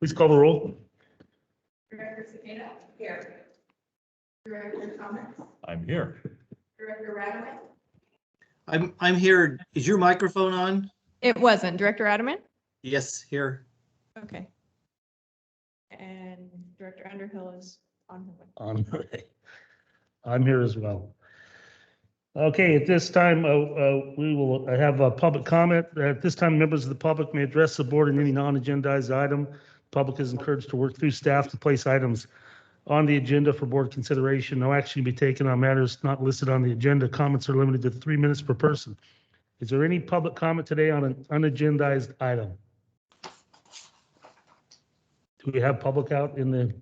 Please call the roll. Director Cicada? Here. Director Thomas? I'm here. Director Radaway? I'm here. Is your microphone on? It wasn't. Director Adamant? Yes, here. Okay. And Director Underhill is on her way. I'm here as well. Okay, at this time, we will have a public comment. At this time, members of the public may address the board in any non-agendized item. Public is encouraged to work through staff to place items on the agenda for board consideration. No action can be taken on matters not listed on the agenda. Comments are limited to 3 minutes per person. Is there any public comment today on an unagendized item? Do we have public out in the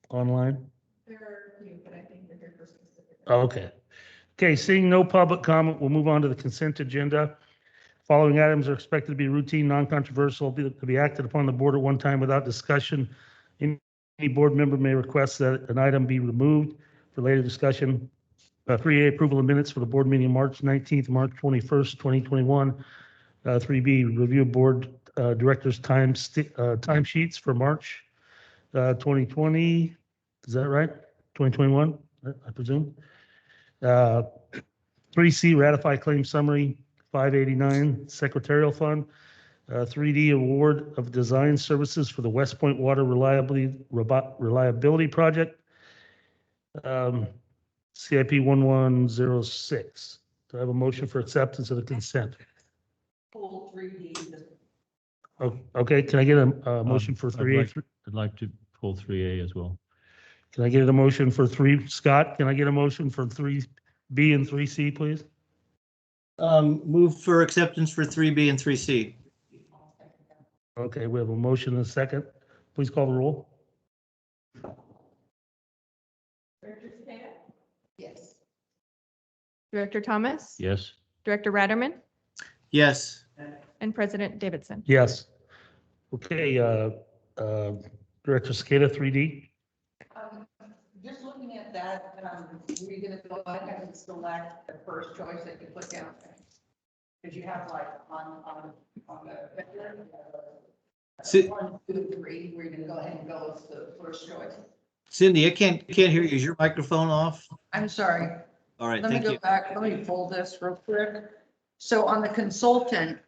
online? There are a few, but I think they're here for specific. Okay. Okay, seeing no public comment, we'll move on to the consent agenda. Following items are expected to be routine, non-controversial, to be acted upon the board at one time without discussion. Any board member may request that an item be removed for later discussion. 3A, approval of minutes for the board meeting March 19th, March 21st, 2021. 3B, review of board directors' time sheets for March 2020. Is that right? 2021, I presume. 3C, ratify claim summary 589 secretarial fund. 3D, award of design services for the West Point Water Reliability Project. CIP 1106. Do I have a motion for acceptance of the consent? Pull 3D. Okay, can I get a motion for 3A? I'd like to pull 3A as well. Can I get a motion for 3, Scott? Can I get a motion for 3B and 3C, please? Move for acceptance for 3B and 3C. Okay, we have a motion and a second. Please call the roll. Director Cicada? Yes. Director Thomas? Yes. Director Ratterman? Yes. And President Davidson? Yes. Okay, Director Cicada, 3D. Just looking at that, we're going to go ahead and select the first choice that you put down. Because you have like on Si- 1, 2, 3, we're going to go ahead and go with the first choice. Cindy, I can't hear you. Is your microphone off? I'm sorry. All right, Let me thank go you. back. Let me pull this real quick. So on the consultant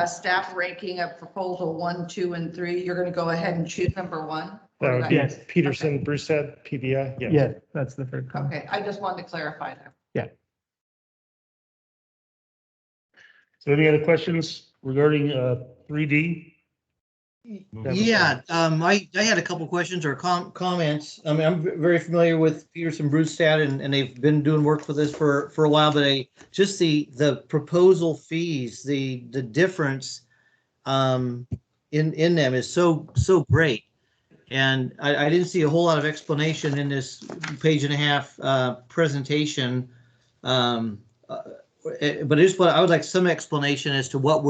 staff ranking of proposal 1, 2, and 3, you're going to go ahead and choose number 1. That would be Yes. Peterson, Brewstead, PBI. Yes. Yeah, that's the third one. Okay, I just wanted to clarify that. So any other questions regarding 3D? Yeah, I had a couple questions or comments. I mean, I'm very familiar with Peterson Brewstad and they've been doing work with this for a while, but just the proposal fees, the difference in them is so great. And I didn't see a whole lot of explanation in this page and a half presentation. But I would like some explanation as to what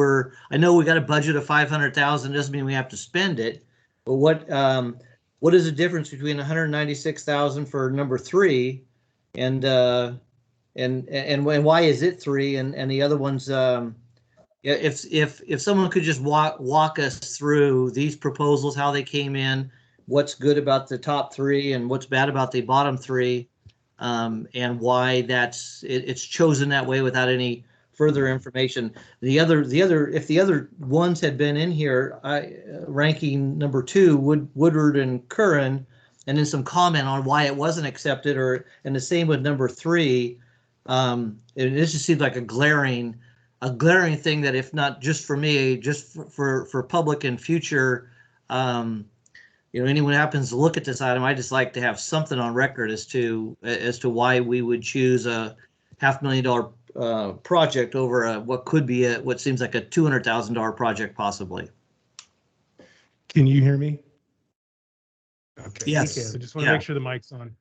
I know we got a budget of 500,000, doesn't mean we have to spend it. But what is the difference between 196,000 for number 3 and why is it 3 and the other ones? If someone could just walk us through these proposals, how they came in, what's good about the top 3 and what's bad about the bottom 3. And why it's chosen that way without any further information. If the other ones had been in here, ranking number 2, Woodward and Curran, and then some comment on why it wasn't accepted, and the same with number 3. This just seems like a glaring thing that if not just for me, just for public and future. Anyone happens to look at this item, I just like to have something on record as to why we would choose a $500,000 project over what could be what seems like a $200,000 project possibly. Can you hear me? Okay. Yes. I just want to make sure the mic's on.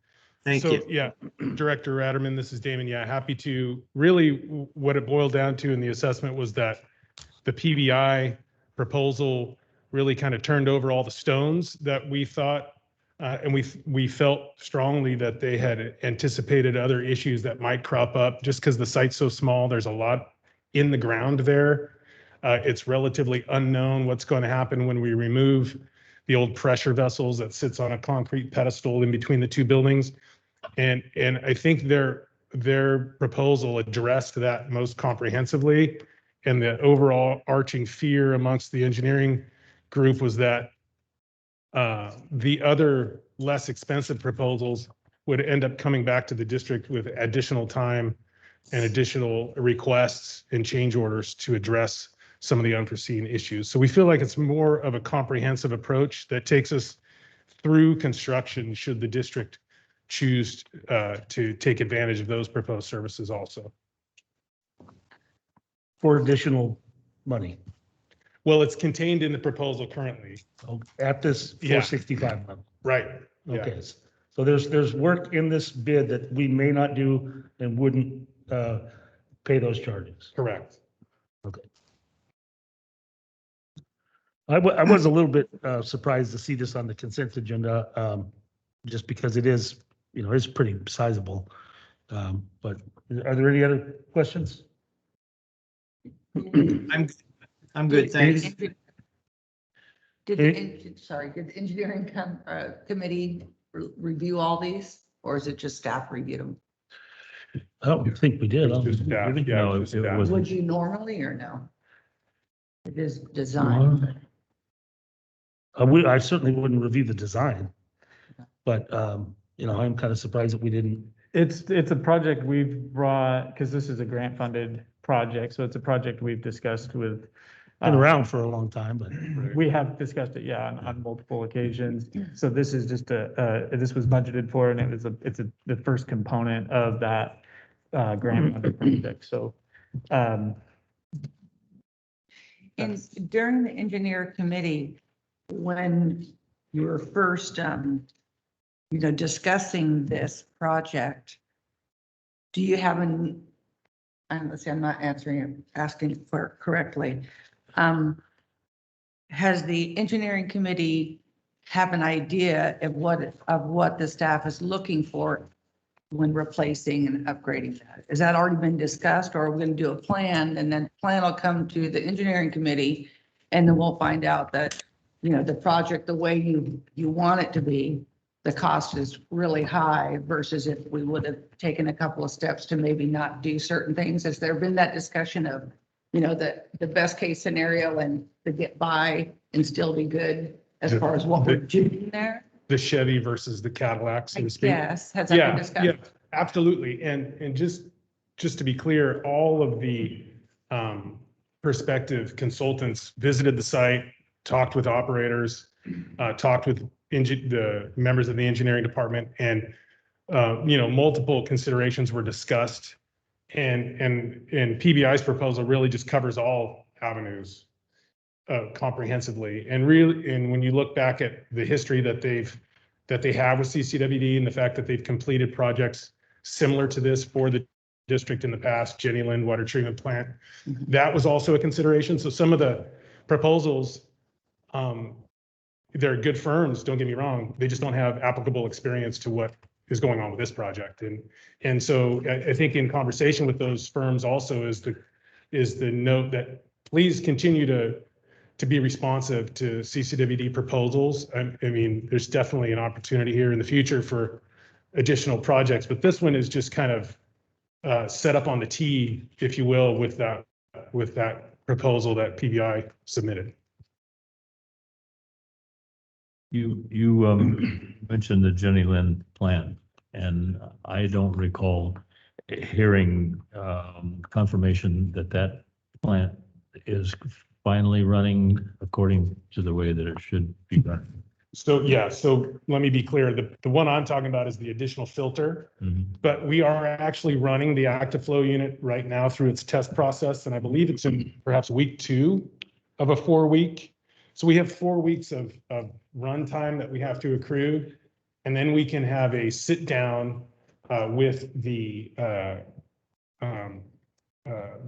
Thank you. Yeah, Director Ratterman, this is Damon. Yeah, happy to. Really, what it boiled down to in the assessment was that the PBI proposal really kind of turned over all the stones that we thought, and we felt strongly that they had anticipated other issues that might crop up just because the site's so small. There's a lot in the ground there. It's relatively unknown what's going to happen when we remove the old pressure vessels that sits on a concrete pedestal in between the two buildings. And I think their proposal addressed that most comprehensively. And the overall arching fear amongst the engineering group was that the other less expensive proposals would end up coming back to the district with additional time and additional requests and change orders to address some of the unforeseen issues. So we feel like it's more of a comprehensive approach that takes us through construction should the district choose to take advantage of those proposed services also. For additional money Well, it's contained in the proposal currently. at this Yeah. 465 level. Right. Yeah. Okay, so there's work in this bid that we may not do and wouldn't pay those charges. Correct. I was a little bit surprised to see this on the consent agenda, just because it is, it's pretty sizable. But are there any other questions? I'm good, thanks. Did the engineering committee review all these, or is it just staff reviewed them? I don't think we did. It was just staff. Did we? Yeah, No, it was it staff. wasn't. Would you normally or no? It is designed. I certainly wouldn't review the design, but, I'm kind of surprised that we didn't. It's a project we've brought, because this is a grant funded project, so it's a project we've discussed with. Been around for a long time, but We have discussed it, yeah, on multiple occasions. So this is just this was budgeted for, and it's the first component of that grant funded project, so. And during the engineer committee, when you were first, discussing this project, do you have and let's see, I'm not asking for correctly. Has the engineering committee have an idea of what the staff is looking for when replacing and upgrading that? Has that already been discussed, or are we going to do a plan, and then the plan will come to the engineering committee, and then we'll find out that, the project, the way you want it to be, the cost is really high versus if we would have taken a couple of steps to maybe not do certain things? Has there been that discussion of, the best case scenario and to get by and still be good as far as what we're doing there? The Chevy versus the Cadillac, so to speak. Yes, has that been discussed? Yeah, absolutely. And just to be clear, all of the prospective consultants visited the site, talked with operators, talked with the members of the engineering department, and multiple considerations were discussed. And PBI's proposal really just covers all avenues comprehensively. And when you look back at the history that they have with CCWD and the fact that they've completed projects similar to this for the district in the past, Jenny Lind Water Treatment Plant, that was also a consideration. So some of the proposals, they're good firms, don't get me wrong, they just don't have applicable experience to what is going on with this project. And so I think in conversation with those firms also is the note that please continue to be responsive to CCWD proposals. I mean, there's definitely an opportunity here in the future for additional projects, but this one is just kind of set up on the tee, if you will, with that proposal that PBI submitted. You mentioned the Jenny Lind plant, and I don't recall hearing confirmation that plant is finally running according to the way that it should be done. So, yeah, so let me be clear. The one I'm talking about is the additional filter, but we are actually running the active flow unit right now through its test process. And I believe it's in perhaps week 2 of a 4-week. So we have 4 weeks of run time that we have to accrue. And then we can have a sit down with the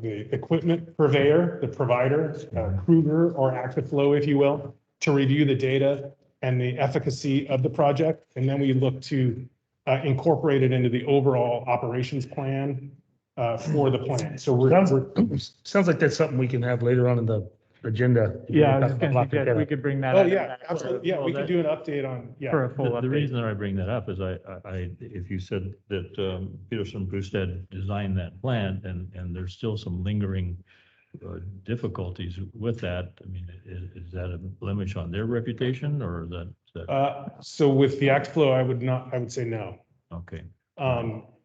equipment purveyor, the provider, Kruger or active flow, if you will, to review the data and the efficacy of the project. And then we look to incorporate it into the overall operations plan for the plan. So Sounds like that's something we can have later on in the agenda. Yeah, I was Talk just about gonna La suggest we Piqueta. could bring that. Oh, item yeah, back for- absolutely. Yeah, we can do an update on, yeah. For a full The update. reason that I bring that up is if you said that Peterson Brewstead designed that plant and there's still some lingering difficulties with that, I mean, is that a blemish on their reputation or is that, So with the act flow, I would say no. okay?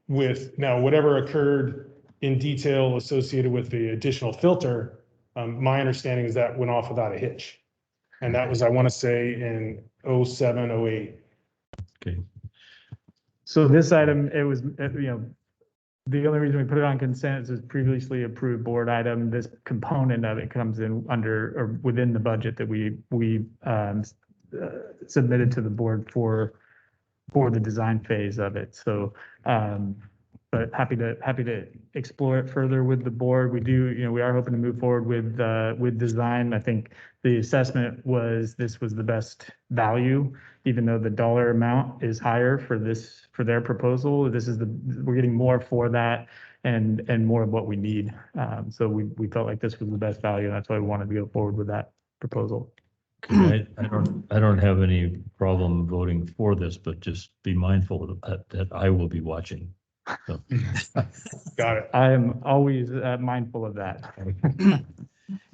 With now, whatever occurred in detail associated with the additional filter, my understanding is that went off without a hitch. And that was, I want to say in 07, 08. Okay. So this item, it was, the only reason we put it on consent is previously approved board item. This component of it comes in under or within the budget that we submitted to the board for the design phase of it. So, but happy to explore it further with the board. We do, we are hoping to move forward with design. I think the assessment was this was the best value, even though the dollar amount is higher for their proposal. We're getting more for that and more of what we need. So we felt like this was the best value. And that's why we wanted to go forward with that proposal. I don't have any problem voting for this, but just be mindful that I will be watching. So, Got it. I am always mindful of that.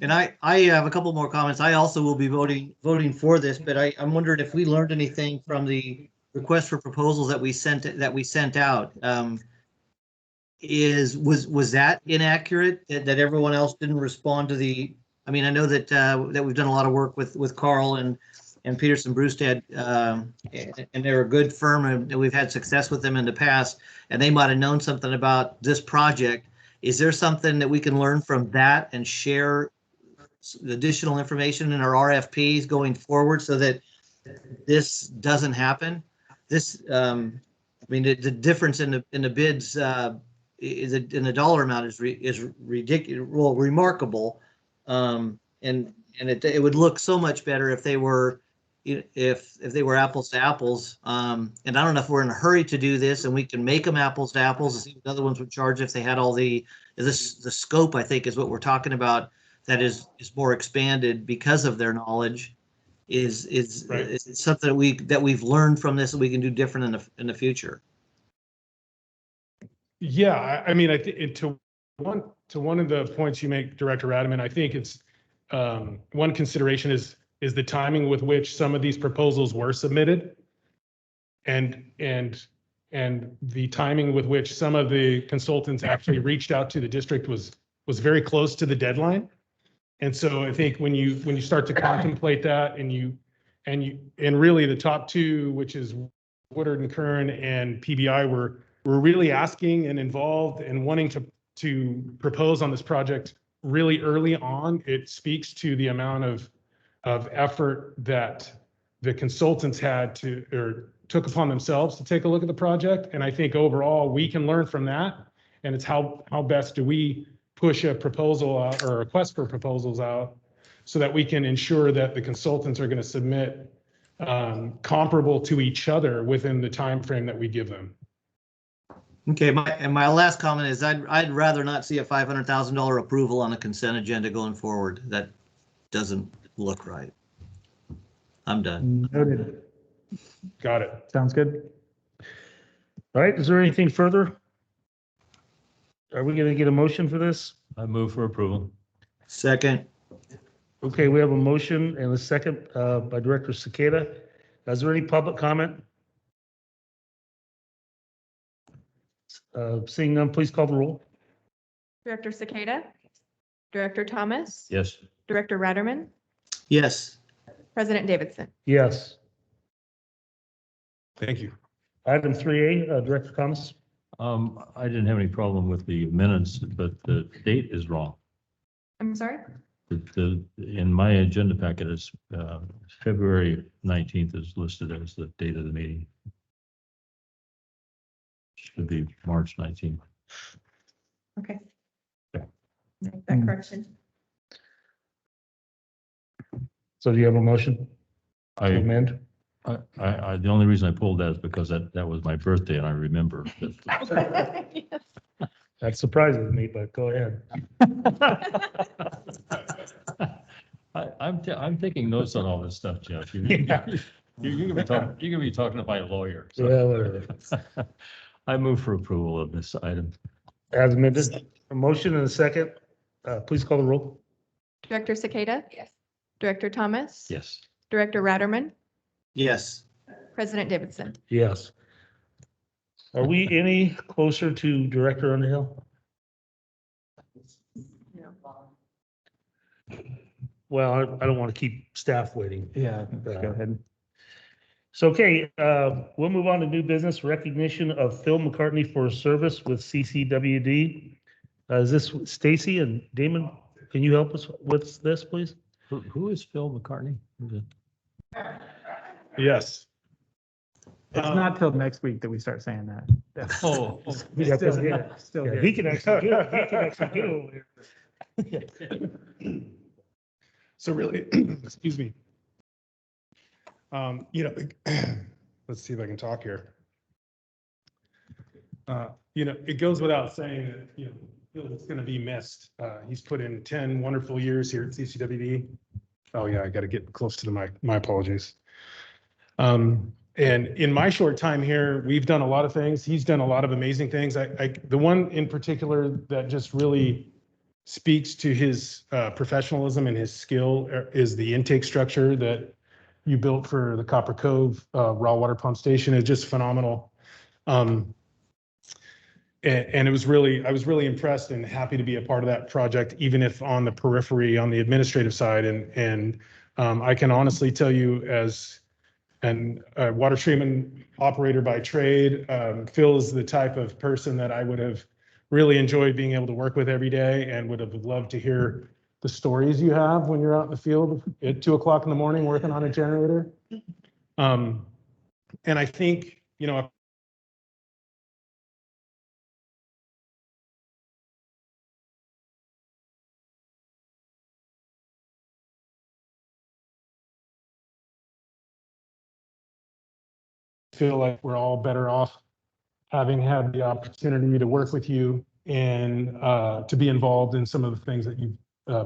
And I have a couple more comments. I also will be voting for this, but I'm wondering if we learned anything from the request for proposals that we sent out. Was that inaccurate that everyone else didn't respond to the? I mean, I know that we've done a lot of work with Carl and Peterson Brewstead, and they're a good firm, and we've had success with them in the past, and they might have known something about this project. Is there something that we can learn from that and share additional information in our RFPs going forward so that this doesn't happen? This, I mean, the difference in the bids is in the dollar amount is ridiculous, well, remarkable, and it would look so much better if they were apples to apples. And I don't know if we're in a hurry to do this and we can make them apples to apples and see what the other ones would charge if they had all the scope, I think is what we're talking about, that is more expanded because of their knowledge is Right. something that we've learned from this that we can do different in the future. Yeah, I mean, I think to one of the points you make, Director Radaman, I think it's one consideration is the timing with which some of these proposals were submitted, and the timing with which some of the consultants actually reached out to the district was very close to the deadline. And so I think when you start to contemplate that and really the top two, which is Woodard and Kern and PBI, were really asking and involved and wanting to propose on this project really early on. It speaks to the amount of effort that the consultants took upon themselves to take a look at the project. And I think overall we can learn from that. And it's how best do we push a proposal out or a request for proposals out so that we can ensure that the consultants are going to submit comparable to each other within the time frame that we give them. Okay, my last comment is I'd rather not see a $500,000 approval on a consent agenda going forward. That doesn't look right. I'm done. Noted. Got it. Sounds good. All right, is there anything further? Are we going to get a motion for this? I move for approval. Second. Okay, we have a motion and a second by Director Cicada. Is there any public comment? Seeing none, please call the roll. Director Cicada, Director Thomas. Yes. Director Ratterman, Yes. President Davidson. Yes. Thank you. Item 3A, Director Thomas. I didn't have any problem with the minutes, but the date is wrong. I'm sorry? In my agenda packet is February 19th is listed as the date of the meeting. Should be March 19th. Okay. Yeah. Make that correction. So do you have a motion to I, amend? the only reason I pulled that is because that was my birthday and I remember that. Yes. That surprises me, but go ahead. I'm taking notes on all this stuff, Jeff. Yeah. You're gonna be talking to my lawyer. so. Yeah, whatever. I move for approval of this item. As amended, a motion and a second. Please call the roll. Director Cicada? Yes. Director Thomas? Yes. Director Ratterman? Yes. President Davidson? Yes. Are we any closer to Director Underhill? Well, I don't want to keep staff waiting. Yeah, go ahead. So, okay, we'll move on to new business recognition of Phil McCartney for his service with CCWD. Is this Stacy and Damon? Can you help us with this, please? Who is Phil McCartney? Who's it? Yes. It's not till next week that we start saying that. Oh, Yeah, Still here, still Yeah, here. he can actually do it. He can actually get over here. So really, excuse me. Let's see if I can talk here. It goes without saying that, Phil's going to be missed. He's put in 10 wonderful years here at CCWD. Oh yeah, I got to get close to the mic. My apologies. And in my short time here, we've done a lot of things. He's done a lot of amazing things. The one in particular that just really speaks to his professionalism and his skill is the intake structure that you built for the Copper Cove raw water pump station. It's just phenomenal. And I was really impressed and happy to be a part of that project, even if on the periphery, on the administrative side. And I can honestly tell you, as a water treatment operator by trade, Phil is the type of person that I would have really enjoyed being able to work with every day, and would have loved to hear the stories you have when you're out in the field at 2 o'clock in the morning working on a generator. And I think, feel like we're all better off having had the opportunity to work with you and to be involved in some of the things that you've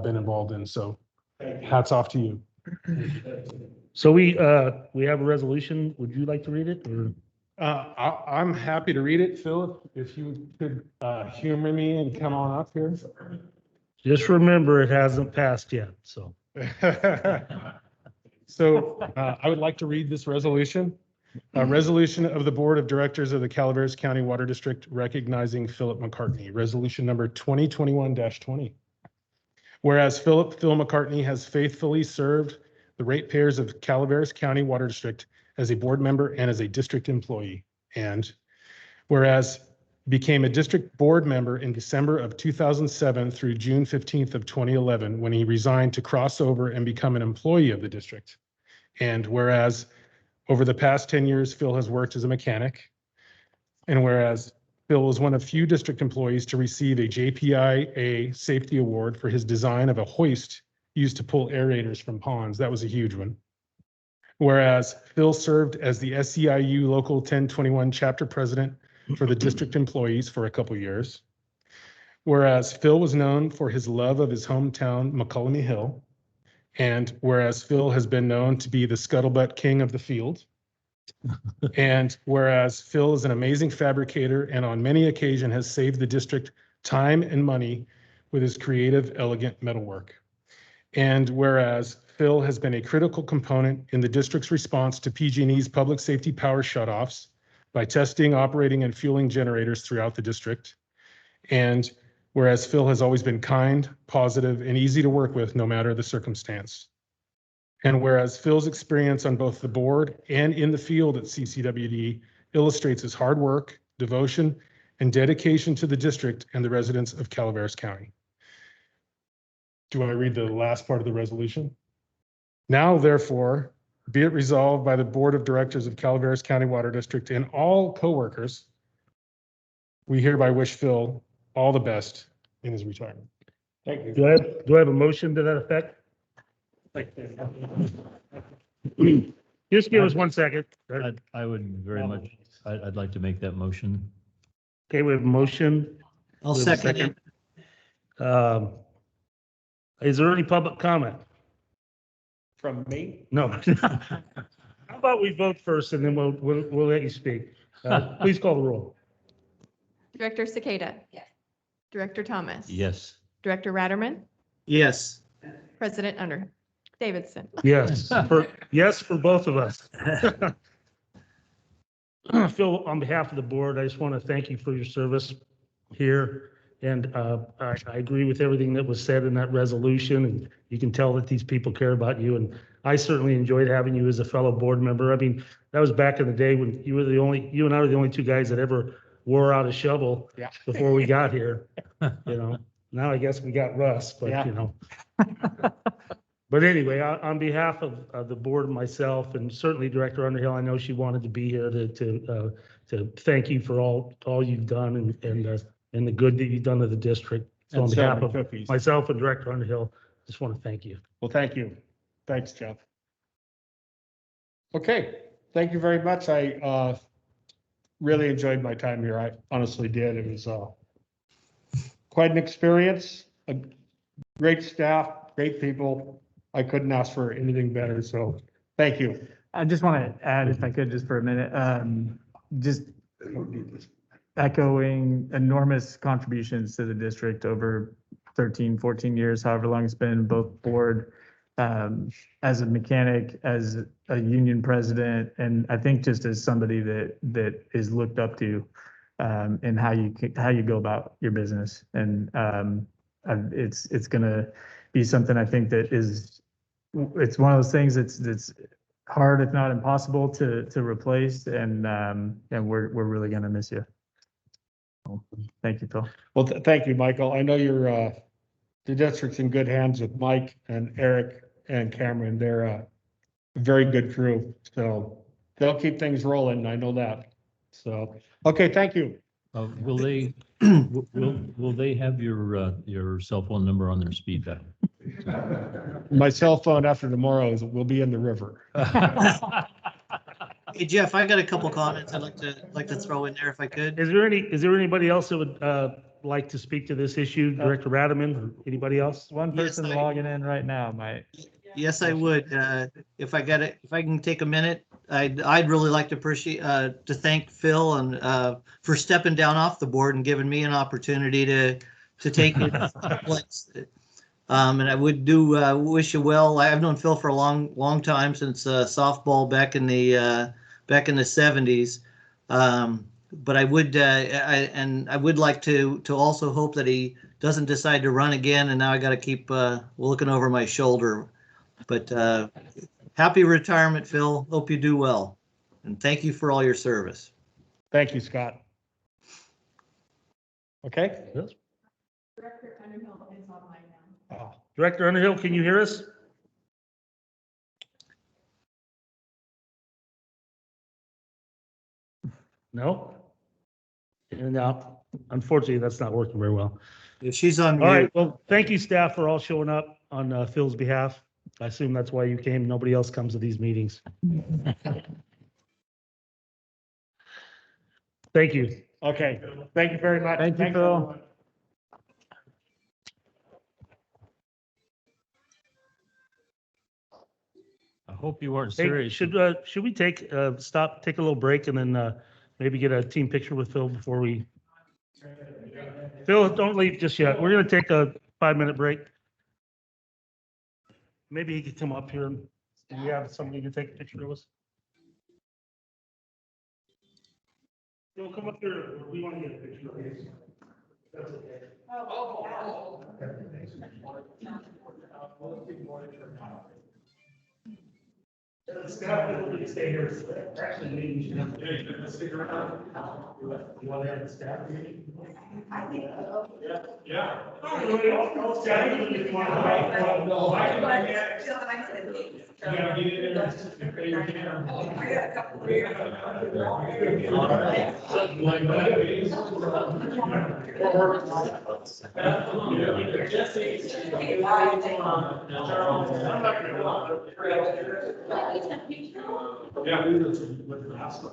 been involved in. So hats off to you. So we have a resolution. Would you like to read it? Or? I'm happy to read it. Phil, if you could humor me and come on up here. Just remember, it hasn't passed yet, so. So I would like to read this resolution. A resolution of the Board of Directors of the Calaveras County Water District recognizing Philip McCartney, resolution number 2021-20. Whereas Phil McCartney has faithfully served the ratepayers of Calaveras County Water District as a board member and as a district employee. And whereas became a district board member in December of 2007 through June 15th of 2011, when he resigned to cross over and become an employee of the district. And whereas over the past 10 years, Phil has worked as a mechanic. And whereas Phil was one of few district employees to receive a JPIA safety award for his design of a hoist used to pull aerators from ponds. That was a huge one. Whereas Phil served as the SEIU Local 1021 chapter president for the district employees for a couple years. Whereas Phil was known for his love of his hometown, McCullough Hill. And whereas Phil has been known to be the scuttlebutt king of the field. And whereas Phil is an amazing fabricator and on many occasions has saved the district time and money with his creative, elegant metalwork. And whereas Phil has been a critical component in the district's response to PG&E's public safety power shutoffs by testing, operating, and fueling generators throughout the district. And whereas Phil has always been kind, positive, and easy to work with no matter the circumstance. And whereas Phil's experience on both the board and in the field at CCWD illustrates his hard work, devotion, and dedication to the district and the residents of Calaveras County. Do I read the last part of the resolution? Now, therefore, be it resolved by the Board of Directors of Calaveras County Water District and all coworkers, we hereby wish Phil all the best in his retirement. Thank you. Do I have a motion to that effect? Just give us 1 second. I would very much, I'd like to make that motion. Okay, we have a motion I'll We have a second it. Is there any public comment? From me? No. How about we vote first and then we'll let you speak. Please call the roll. Director Cicada? Yes. Director Thomas? Yes. Director Ratterman? Yes. President Under Davidson? Yes, for both of us. Phil, on behalf of the board, I just want to thank you for your service here. And I agree with everything that was said in that resolution. And you can tell that these people care about you. And I certainly enjoyed having you as a fellow board member. I mean, that was back in the day when you and I were the only two guys that ever wore out a shovel before we got here. You know, now I guess we got Russ, but you know. But anyway, on behalf of the board and myself, and certainly Director Underhill, I know she wanted to be here to thank you for all you've done and the good that you've done to the district. So on behalf of myself and Director Underhill, just want to thank you. Well, thank you. Thanks, Jeff. Okay, thank you very much. I really enjoyed my time here. I honestly did. It was quite an experience, a great staff, great people. I couldn't ask for anything better, so thank you. I just want to add, if I could, just for a minute, just echoing enormous contributions to the district over 13, 14 years, however long it's been, both board, as a mechanic, as a union president, and I think just as somebody that is looked up to in how you go about your business. And it's gonna be something I think that it's one of those things that's hard, if not impossible, to replace, and we're really gonna miss you. Thank you, Phil. Well, thank you, Michael. I know you're the district's in good hands with Mike and Eric and Cameron. They're a very good crew, so they'll keep things rolling. I know that. So, okay, thank you. Will they will they have your cell phone number on their speed dial? My cell phone after tomorrow will be in the river. Hey, Jeff, I got a couple comments I'd like to throw in there if I could. Is there anybody else that would like to speak to this issue? Director Ratterman or anybody else? One Yes, person logging in right now might. Yes, I would. If I can take a minute, I'd really like to appreciate to thank Phil and for stepping down off the board and giving me an opportunity to take his place. And I would wish you well. I've known Phil for a long time, since softball back in the 70s. But I would like to also hope that he doesn't decide to run again. And now I got to keep looking over my shoulder. But happy retirement, Phil. Hope you do well. And thank you for all your service. Thank you, Scott. Okay. Yes. Director Underhill is online now. Oh, Director Underhill, can you hear us? No? And now, unfortunately, that's not working very well. If she's on All right, mute, well, thank you, staff, for all showing up on Phil's behalf. I assume that's why you came. Nobody else comes to these meetings. Thank you. okay. Thank you very much. Thank you, Thanks, Phil. everyone. I hope you weren't Hey, serious. should we take a little break and then maybe get a team picture with Phil before we? Phil, don't leave just yet. We're gonna take a 5-minute break. Maybe he could come up here and we have somebody to take a picture of us. Phil, come up here. We want to get a picture of you. That's okay. Staff will stay here. Actually, maybe you should have. Stick around. You want to have the staff meeting? I think so. Yeah. I'll chat with you if you want to. No, I can. Yeah, get in there. I got a couple of years. All right. Something like that. Yeah.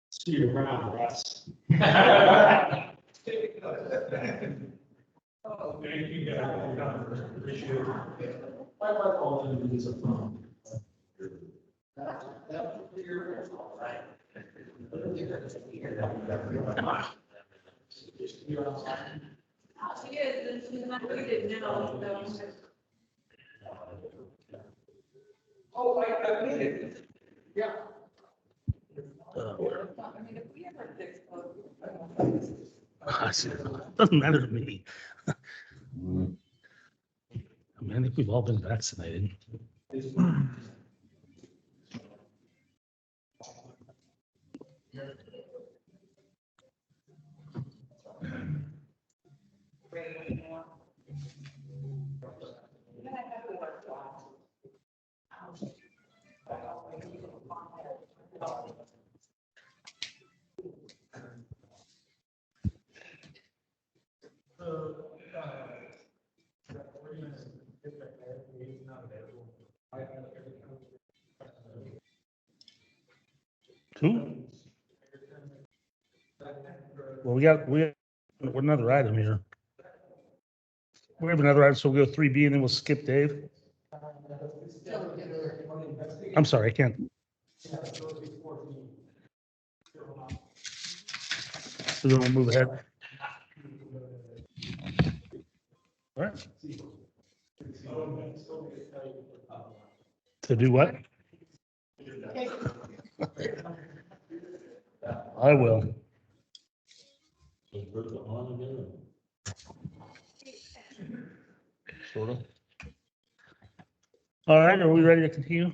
See you around, Russ. Oh, thank you guys. Appreciate it. I like all the news of them. She is, and she's not muted now, so. Oh, I made it. Yeah. Doesn't matter to me. I mean, I think we've all been vaccinated. Two? Well, we have another item here. We have another item, so we'll go 3B and then we'll skip Dave. I'm sorry, I can't. So then we'll move ahead. All right. To do what? I will. Sort of. All right, are we ready to continue?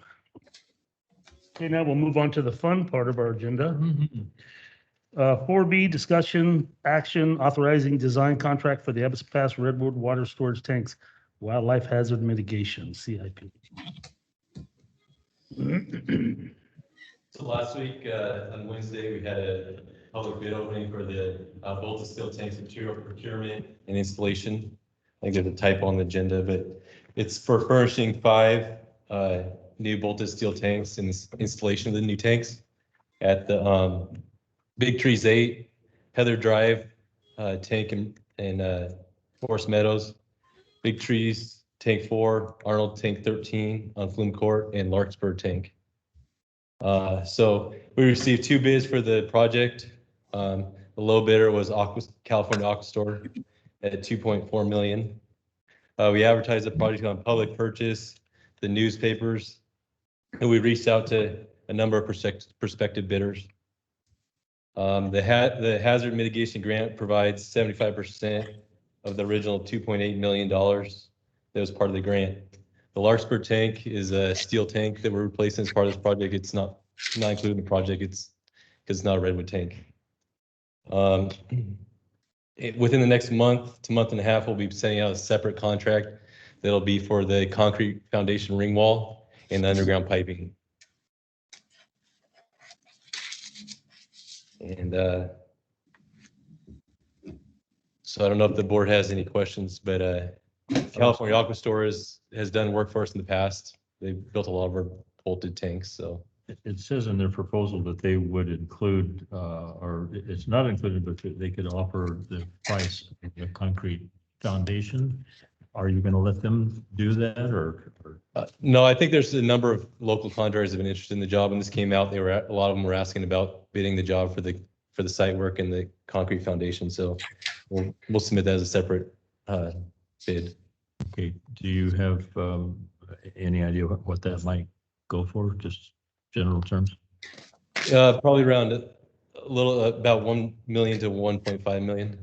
Okay, now we'll move on to the fun part of our agenda. 4B, discussion, action, authorizing design contract for the Ebbs Pass Redwood Water Storage Tanks, Wildlife Hazard Mitigation, CIP. So last week, on Wednesday, we had a public bid opening for the bolted steel tanks material procurement and installation. I think there's a typo on the agenda, but it's for furnishing 5 new bolted steel tanks and installation of the new tanks at the Big Trees 8, Heather Drive tank in Forest Meadows, Big Trees tank 4, Arnold tank 13 on Flume Court, and Larkspur tank. So we received 2 bids for the project. The low bidder was California Aquastore at $2.4 million. We advertised the project on public purchase, the newspapers, and we reached out to a number of prospective bidders. The hazard mitigation grant provides 75% of the original $2.8 million that was part of the grant. The Larkspur tank is a steel tank that we're replacing as part of this project. It's not included in the project. It's because it's not a redwood tank. Within the next month to month and a half, we'll be sending out a separate contract that'll be for the concrete foundation ring wall and the underground piping. And so I don't know if the board has any questions, but California Aquastore has done work for us in the past. They've built a lot of our bolted tanks, so. It says in their proposal that they would include, or it's not included, but they could offer the price of the concrete foundation. Are you going to let them do that or? No, I think there's a number of local contractors that have been interested in the job. When this came out, a lot of them were asking about bidding the job for the site work and the concrete foundation. So we'll submit that as a separate bid. Okay. Do you have any idea what that might go for? Just general terms? Probably around a little about 1 million to 1.5 million.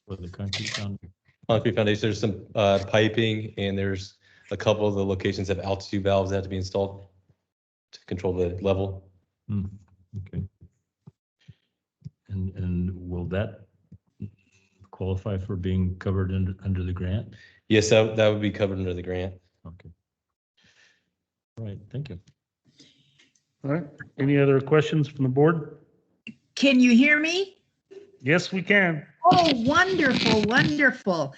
For the concrete foundation? Concrete foundation. There's some piping, and there's a couple of the locations have altitude valves that have to be installed to control the level. Okay. And will that qualify for being covered under the grant? Yes, that would be covered under the grant. Okay. All right. Thank you. All right, any other questions from the board? Can you hear me? Yes, we can. Oh, wonderful, wonderful.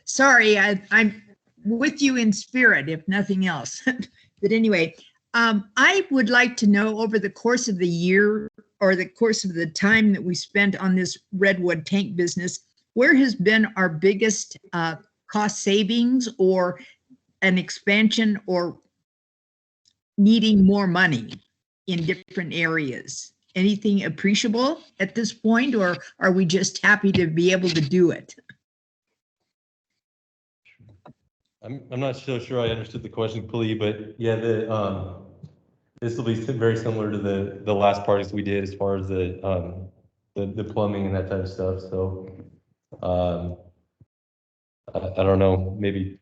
Sorry, I'm with you in spirit, if nothing else. But anyway, I would like to know over the course of the year or the course of the time that we spent on this redwood tank business, where has been our biggest cost savings or an expansion or needing more money in different areas? Anything appreciable at this point, or are we just happy to be able to do it? I'm not so sure I understood the question completely, but yeah, this will be very similar to the last projects we did as far as the plumbing and that type of stuff. So, I don't know, maybe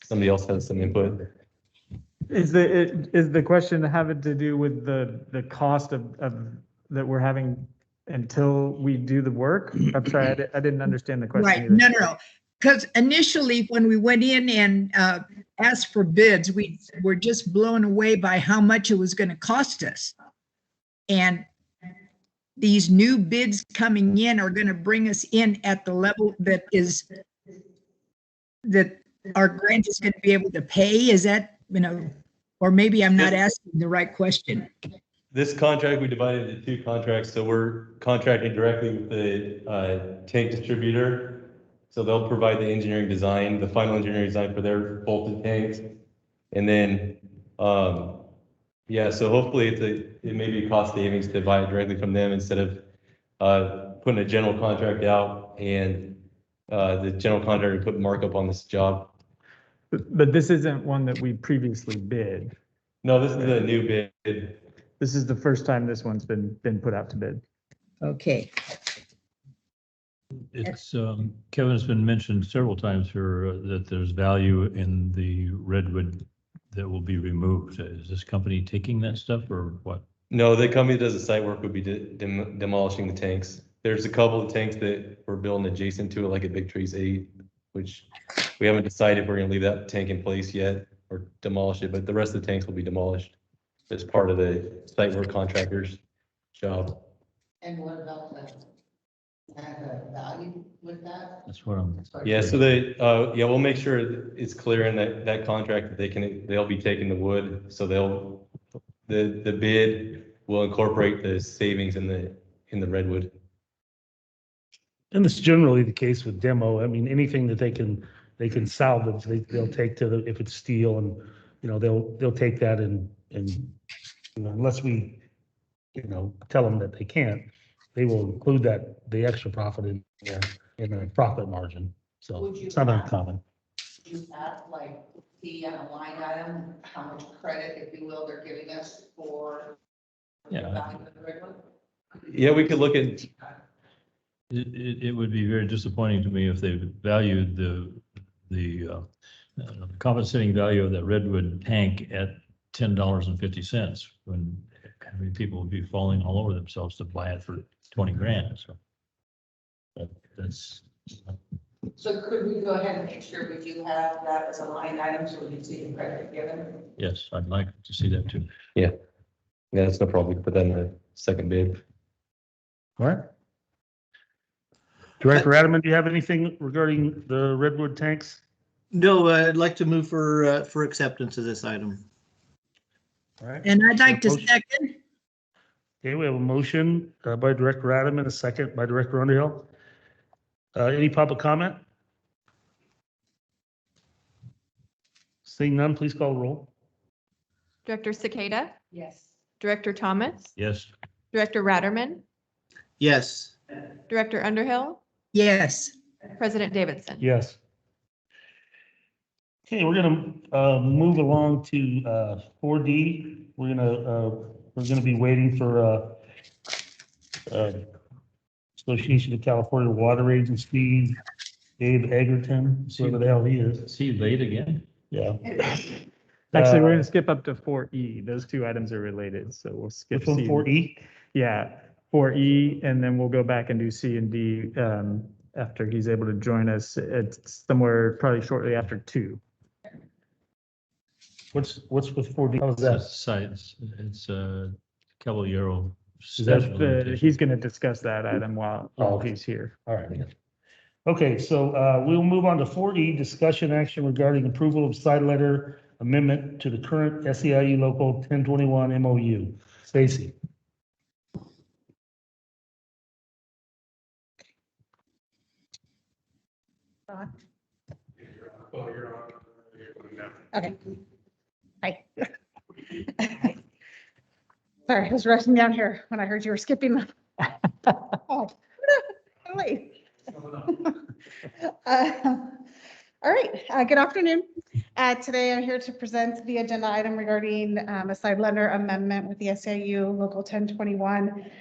somebody else has some input. Is the question having to do with the cost of that we're having until we do the work? I'm sorry, I didn't understand the question Right, either. no. Because initially, when we went in and asked for bids, we were just blown away by how much it was going to cost us. And these new bids coming in are going to bring us in at the level that our grant is going to be able to pay. Is that, or maybe I'm not asking the right question. This contract, we divided into two contracts, so we're contracting directly with the tank distributor. So they'll provide the engineering design, the final engineering design for their bolted tanks. And then, yeah, so hopefully it may be a cost savings to buy it directly from them instead of putting a general contract out and the general contractor put markup on this job. But this isn't one that we previously bid. No, this is a new bid. This is the first time this one's been put out to bid. Okay. It's, Kevin's been mentioned several times here that there's value in the redwood that will be removed. Is this company taking that stuff or what? No, the company that does the site work would be demolishing the tanks. There's a couple of tanks that we're building adjacent to it, like at Big Trees 8, which we haven't decided if we're gonna leave that tank in place yet or demolish it, but the rest of the tanks will be demolished as part of the site work contractor's job. And what about the value with that? That's what I'm. Yeah, so yeah, we'll make sure it's clear in that contract that they'll be taking the wood, so the bid will incorporate the savings in the redwood. And it's generally the case with demo. I mean, anything that they can salvage, they'll take if it's steel and, they'll take that and, unless we, tell them that they can't, they will include the extra profit in the profit margin. So Would you it's not have- uncommon. You have like the line item, how much credit, if you will, they're giving us for the Yeah. value of the redwood? Yeah, we could look at, It would be very disappointing to me if they valued the compensating value of that redwood tank at $10.50 when people would be falling all over themselves to buy it for 20 grand. So that's. So could we go ahead and make sure we do have that as a line item so we can see the credit given? Yes, I'd like to see that too. yeah, that's no problem. We can put that in the second bid. All right. Director Adamant, do you have anything regarding the redwood tanks? No, I'd like to move for acceptance of this item. All right. And I'd like to Motion. second. Okay, we have a motion by Director Adamant, a second by Director Underhill. Any public comment? Seeing none, please call the roll. Director Cicada, Yes. Director Thomas, Yes, Director Ratterman, Yes. Director Underhill, Yes. President Davidson. Yes. Okay, we're gonna move along to 4D. We're gonna be waiting for Association of California Water Agency, Dave Egerton, whoever the hell he is. see you late again. Yeah. Actually, we're gonna skip up to 4E. Those two items are related, so we'll skip Which one, C. 4E? Yeah, 4E, and then we'll go back and do C and D after he's able to join us. It's somewhere probably shortly after 2. What's with 4D? How's It's that? sites, it's a Caballero. That's he's gonna discuss that item Oh, while okay. he's here. All right. Okay, so we'll move on to 4E, discussion action regarding approval of side letter amendment to the current SEIU Local 1021 MOU. Stacy. Okay. Hi. Sorry, I was rushing down here when I heard you were skipping. Oh, wait. All right, good afternoon. Today I'm here to present the agenda item regarding a side letter amendment with the SAU Local 1021.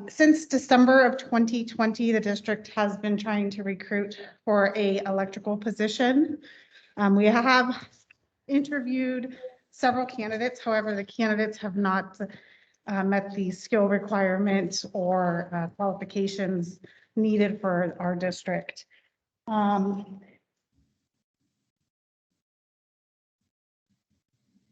Since December of 2020, the district has been trying to recruit for a electrical position. We have interviewed several candidates. However, the candidates have not met the skill requirements or qualifications needed for our district.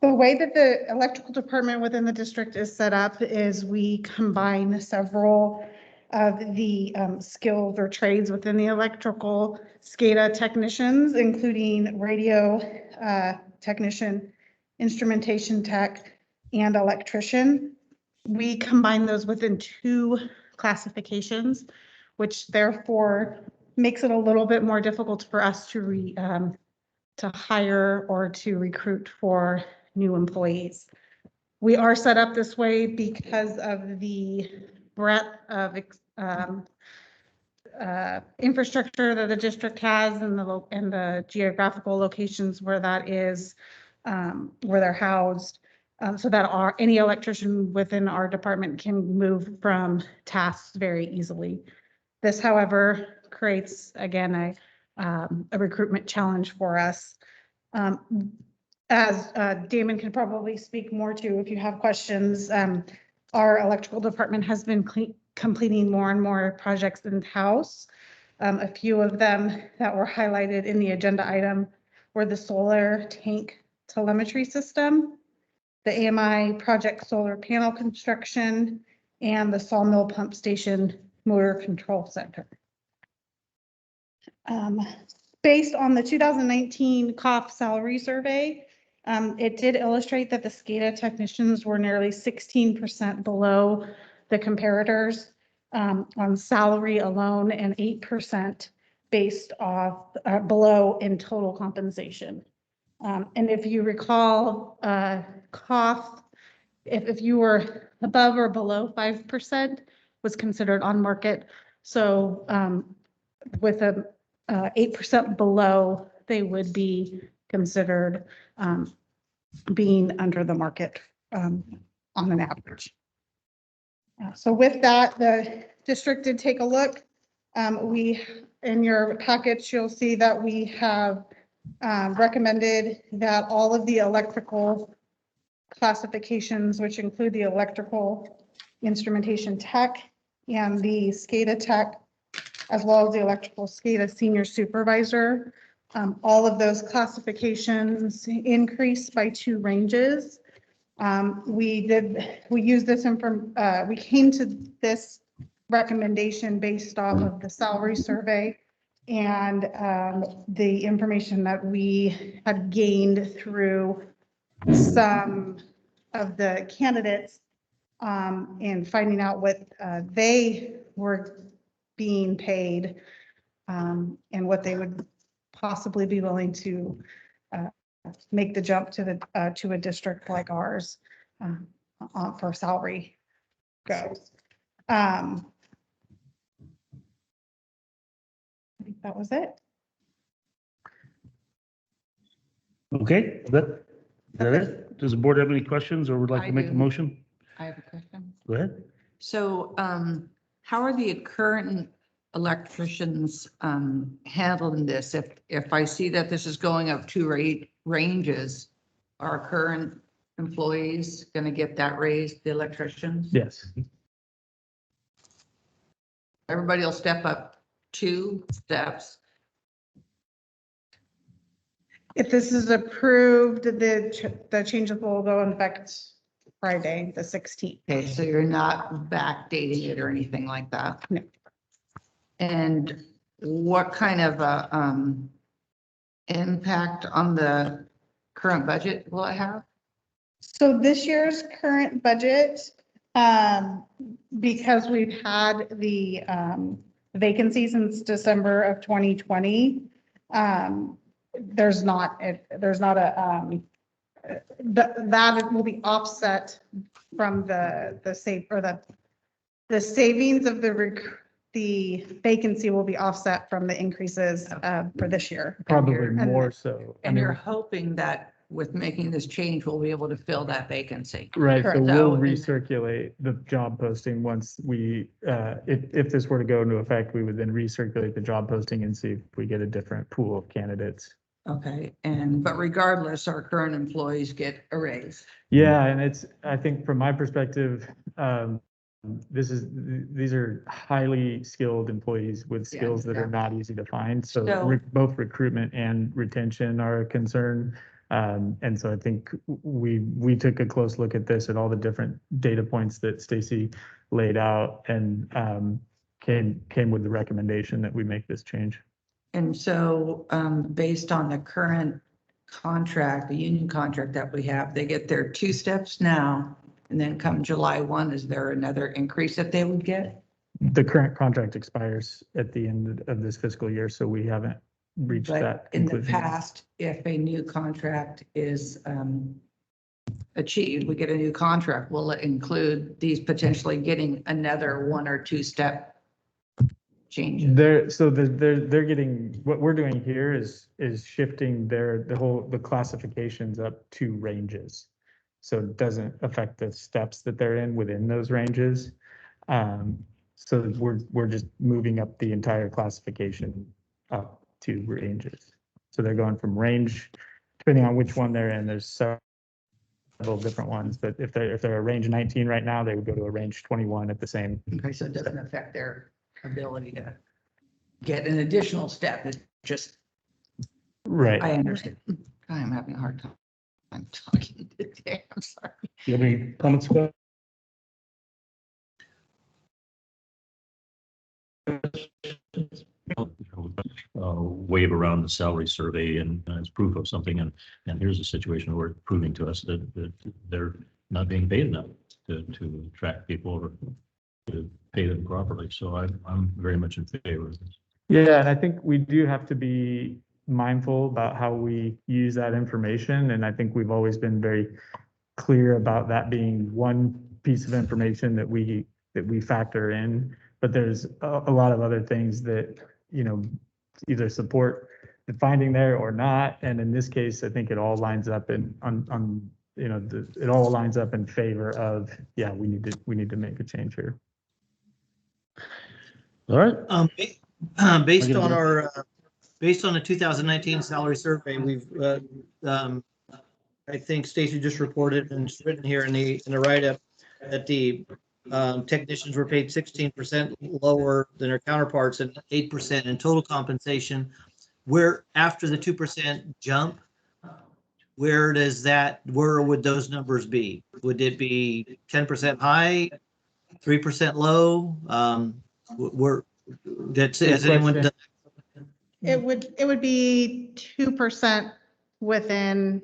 The way that the electrical department within the district is set up is we combine several of the skills or trades within the electrical SCADA technicians, including radio technician, instrumentation tech, and electrician. We combine those within 2 classifications, which therefore makes it a little bit more difficult for us to hire or to recruit for new employees. We are set up this way because of the breadth of infrastructure that the district has and the geographical locations where that is, where they're housed, so that any electrician within our department can move from tasks very easily. This, however, creates, again, a recruitment challenge for us. As Damon can probably speak more to if you have questions, our electrical department has been completing more and more projects in-house. A few of them that were highlighted in the agenda item were the solar tank telemetry system, the AMI project solar panel construction, and the sawmill pump station motor control center. Based on the 2019 COF salary survey, it did illustrate that the SCADA technicians were nearly 16% below the comparators on salary alone and 8% based off below in total compensation. And if you recall, COF, if you were above or below 5% was considered on market. So with a 8% below, they would be considered being under the market on an average. So with that, the district did take a look. In your package, you'll see that we have recommended that all of the electrical classifications, which include the electrical instrumentation tech and the SCADA tech, as well as the electrical SCADA senior supervisor, all of those classifications increased by 2 ranges. We used this we came to this recommendation based off of the salary survey and the information that we had gained through some of the candidates and finding out what they were being paid and what they would possibly be willing to make the jump to a district like ours for salary goes. I think that was it. Okay, is that it? Does the board have any questions or would like I to make a do. motion? I have a question. Go ahead. So how are the current electricians handling this? If I see that this is going up 2 ranges, are current employees going to get that raised, the electricians? Yes. Everybody will step up 2 steps. If this is approved, the changes will go in effect Friday, the 16th. Okay, so you're not backdating it or anything like that? No. And what kind of impact on the current budget will it have? So this year's current budget, because we've had the vacancy since December of 2020, there's not a, that will be offset from the savings of the vacancy will be offset from the increases for this year. Probably more so. I And mean, you're hoping that with making this change, we'll be able to fill that vacancy. right, so Correct. we'll So- recirculate the job posting once we, if this were to go into effect, we would then recirculate the job posting and see if we get a different pool of candidates. Okay, but regardless, our current employees get a raise. Yeah, and it's, I think from my perspective, these are highly skilled employees with Yeah, skills that are yeah. not easy to find. So So- both recruitment and retention are a concern. And so I think we took a close look at this, at all the different data points that Stacy laid out, and came with the recommendation that we make this change. And so, based on the current contract, the union contract that we have, they get their 2 steps now. And then come July 1, is there another increase that they would get? The current contract expires at the end of this fiscal year, so we haven't reached But that in the conclusion. past, if a new contract is achieved, we get a new contract, will it include these potentially getting another 1 or 2 step changes? They're getting, what we're doing here is shifting the classifications up 2 ranges. So it doesn't affect the steps that they're in within those ranges. So we're just moving up the entire classification up 2 ranges. So they're going from range, depending on which one they're in, there's several different ones, but if they're a range 19 right now, they would go to a range 21 at the same. Okay, so it doesn't affect their ability to get an additional step. It's just, Right. I understand. I'm having a hard time. I'm talking today. I'm sorry. You have any comments, Scott? Wave around the salary survey and as proof of something, and here's a situation where it's proving to us that they're not being paid enough to attract people or to pay them properly. So I'm very much in favor of this. Yeah, and I think we do have to be mindful about how we use that information, and I think we've always been very clear about that being one piece of information that we factor in. But there's a lot of other things that, either support the finding there or not. And in this case, I think it all lines up it all lines up in favor of, yeah, we need to make a change here. All right. Based on based on the 2019 salary survey, we've, I think Stacy just reported, and it's written here in the write-up, that the technicians were paid 16% lower than their counterparts and 8% in total compensation. Where after the 2% jump, where would those numbers be? Would it be 10% high, 3% low? Has anyone done? It would be 2% within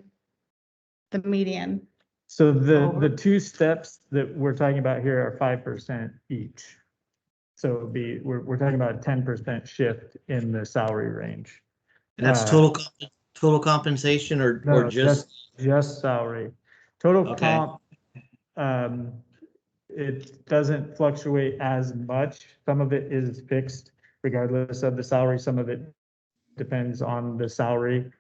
the median. So the 2 steps that we're talking about here are 5% each. So it'd be, we're talking about a 10% shift in the salary range. And that's total compensation or No, just? Just salary. Total Okay. comp, it doesn't fluctuate as much. Some of it is fixed regardless of the salary. Some of it depends on the salary.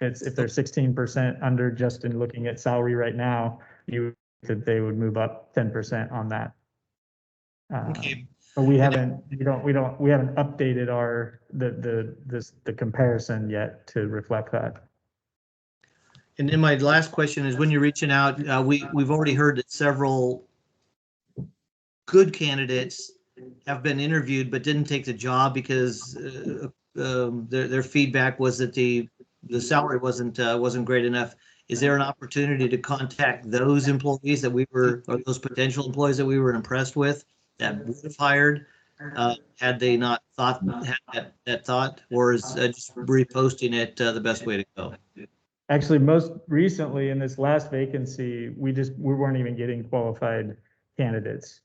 If they're 16% under, just in looking at salary right now, they would move up 10% on that. Okay. But we haven't updated the comparison yet to reflect that. And then my last question is, when you're reaching out, we've already heard that several good candidates have been interviewed but didn't take the job because their feedback was that the salary wasn't great enough. Is there an opportunity to contact those employees or those potential employees that we were impressed with that would have hired had they not had that thought, or is just reposting it the best way to go? Actually, most recently in this last vacancy, we weren't even getting qualified candidates.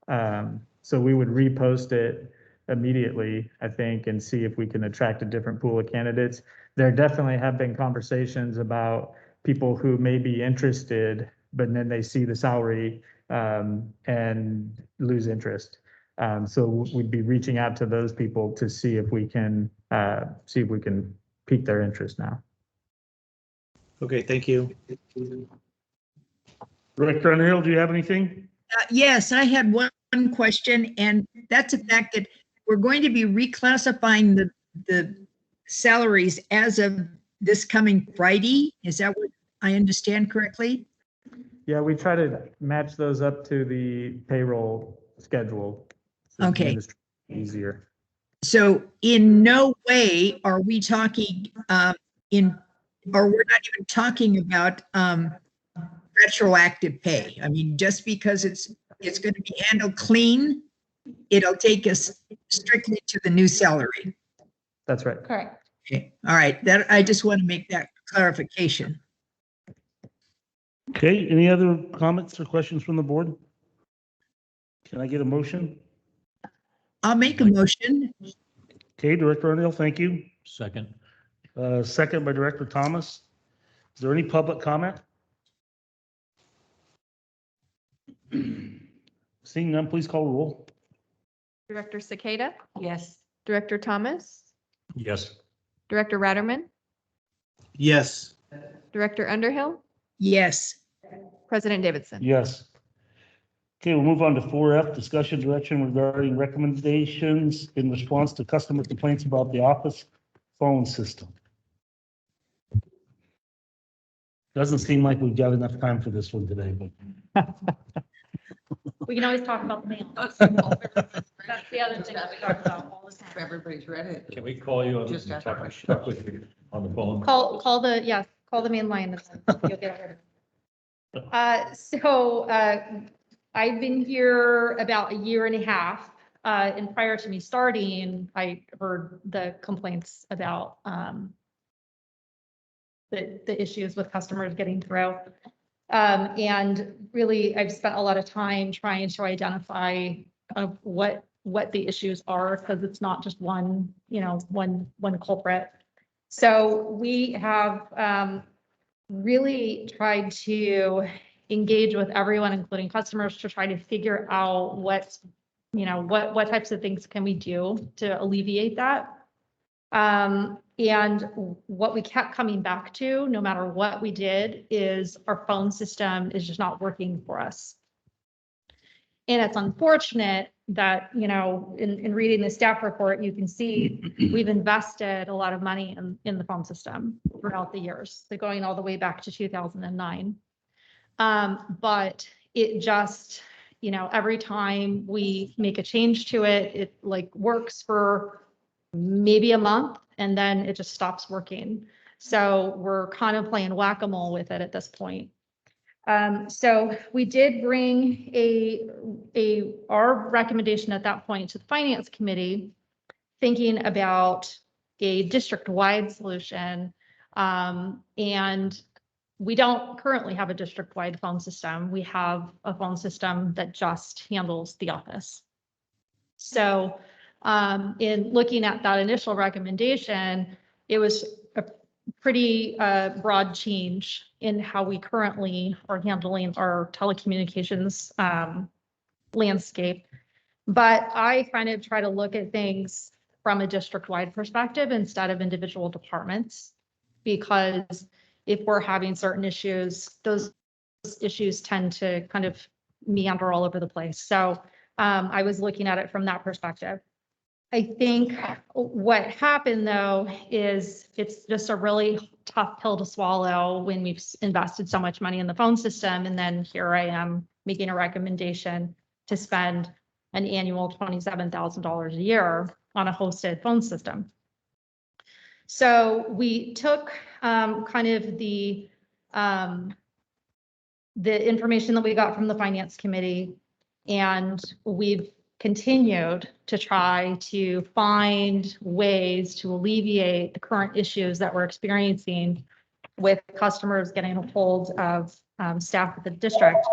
So we would repost it immediately, I think, and see if we can attract a different pool of candidates. There definitely have been conversations about people who may be interested, but then they see the salary and lose interest. So we'd be reaching out to those people to see if we can pique their interest now. Okay, thank you. Director Underhill, do you have anything? Yes, I had one question, and that's the fact that we're going to be reclassifying the salaries as of this coming Friday. Is that what I understand correctly? Yeah, we try to match those up to the payroll schedule. So it's Okay. easier. So in no way are we talking or we're not even talking about retroactive pay. I mean, just because it's going to be handled clean, it'll take us strictly to the new salary. That's right. Correct. Okay. All right. That I just want to make that clarification. Okay, any other comments or questions from the board? Can I get a motion? I'll make a motion. Okay, Director Underhill, thank you. Second. Second by Director Thomas. Is there any public comment? Seeing none, please call roll. Director Cicada, Yes. Director Thomas, Yes. Director Ratterman, Yes. Director Underhill, Yes. President Davidson. Yes. Okay, we'll move on to 4F, discussion direction regarding recommendations in response to customer complaints about the office phone system. Doesn't seem like we've got enough time for this one today, but. We can always talk about the mail. That's the other thing that we talk about all the time. Everybody's read it. Can we call you and Just ask talk a question. talk with you on the phone? Call the main line. And you'll get rid of it. I've been here about a year and a half. And prior to me starting, I heard the complaints about the issues with customers getting through. And really, I've spent a lot of time trying to identify what the issues are, because it's not just one culprit. So we have really tried to engage with everyone, including customers, to try to figure out what types of things can we do to alleviate that. And what we kept coming back to, no matter what we did, is our phone system is just not working for us. And it's unfortunate that, in reading the staff report, you can see we've invested a lot of money in the phone system throughout the years, so going all the way back to 2009. But it just, every time we make a change to it, it like works for maybe a month and then it just stops working. So we're kind of playing whack-a-mole with it at this point. So we did bring our recommendation at that point to the Finance Committee, thinking about a district-wide solution. And we don't currently have a district-wide phone system. We have a phone system that just handles the office. So in looking at that initial recommendation, it was a pretty broad change in how we currently are handling our telecommunications landscape. But I kind of try to look at things from a district-wide perspective instead of individual departments, because if we're having certain issues, those issues tend to kind of meander all over the place. So I was looking at it from that perspective. I think what happened, though, is it's just a really tough pill to swallow when we've invested so much money in the phone system. And then here I am making a recommendation to spend an annual $27,000 a year on a hosted phone system. So we took kind of the information that we got from the Finance Committee, and we've continued to try to find ways to alleviate the current issues that we're experiencing with customers getting a hold of staff at the district.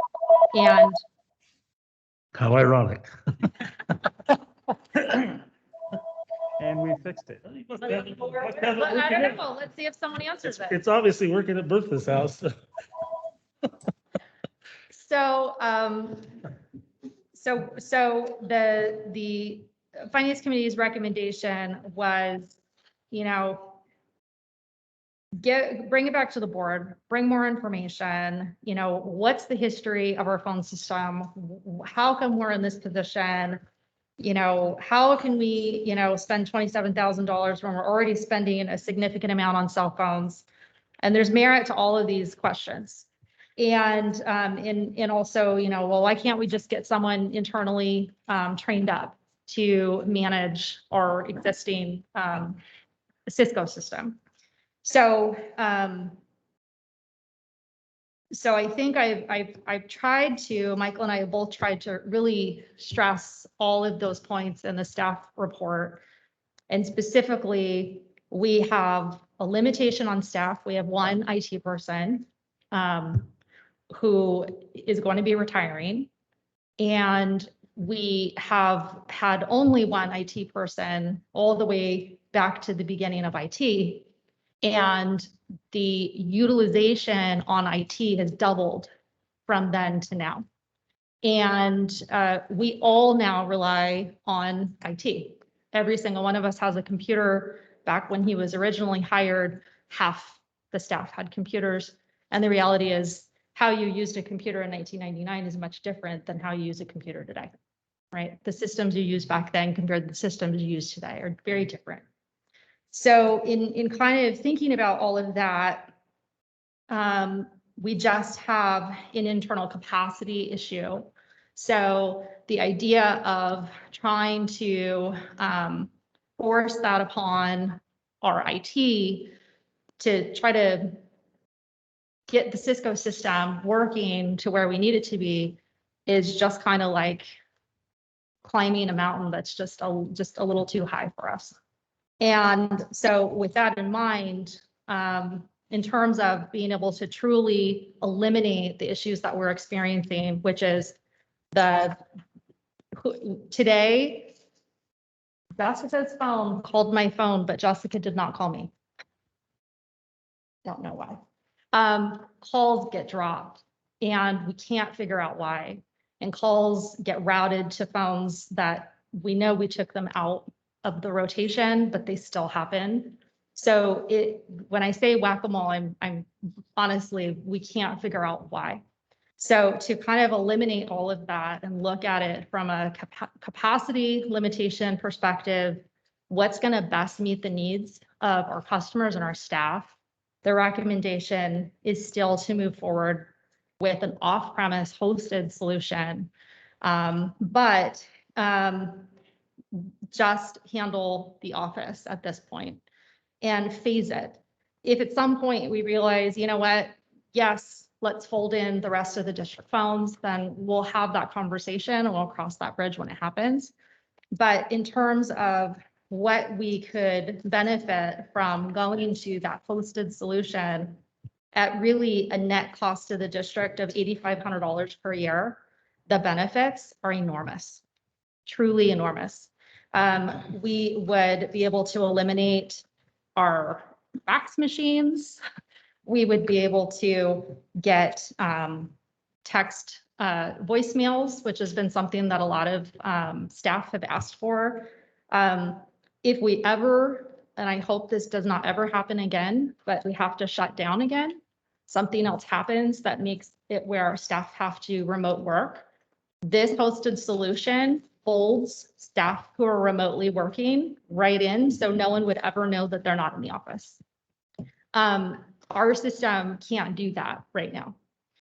And How ironic. And we fixed it. but I don't know, let's see if someone answers it. It's obviously working at Bertha's house. So, so the finance committee's recommendation was, you know, bring it back to the board, bring more information, you know, what's the history of our phone system? How come we're in this position? You know, how can we, you know, spend $27,000 when we're already spending a significant amount on cell phones? And there's merit to all of these questions. And also, you know, well, why can't we just get someone internally trained up to manage our existing Cisco system? So, so I think I've tried to, Michael and I have both tried to really stress all of those points in the staff report. And specifically, we have a limitation on staff. We have one IT person who is going to be retiring. And we have had only one IT person all the way back to the beginning of IT. And the utilization on IT has doubled from then to now. And we all now rely on IT. Every single one of us has a computer. Back when he was originally hired, half the staff had computers. And the reality is how you used a computer in 1999 is much different than how you use a computer today, right? The systems you used back then compared to the systems you use today are very different. So in kind of thinking about all of that, we just have an internal capacity issue. So the idea of trying to force that upon our IT to try to get the Cisco system working to where we need it to be is just kind of like climbing a mountain that's just a little too high for us. And so with that in mind, in terms of being able to truly eliminate the issues that we're experiencing, which is today, Jessica's phone called my phone, but Jessica did not call me. Don't know why. Calls get dropped and we can't figure out why. And calls get routed to phones that we know we took them out of the rotation, but they still happen. So when I say whack-a-mole, I'm honestly, we can't figure out why. So to kind of eliminate all of that and look at it from a capacity limitation perspective, what's going to best meet the needs of our customers and our staff, the recommendation is still to move forward with an off-premise hosted solution, but just handle the office at this point and phase it. If at some point we realize, you know what, yes, let's fold in the rest of the district phones, then we'll have that conversation and we'll cross that bridge when it happens. But in terms of what we could benefit from going to that hosted solution at really a net cost to the district of $8,500 per year, the benefits are enormous, truly enormous. We would be able to eliminate our fax machines. We would be able to get text voicemails, which has been something that a lot of staff have asked for. If we ever, and I hope this does not ever happen again, but we have to shut down again, something else happens that makes it where our staff have to remote work. This hosted solution folds staff who are remotely working right in, so no one would ever know that they're not in the office. Our system can't do that right now.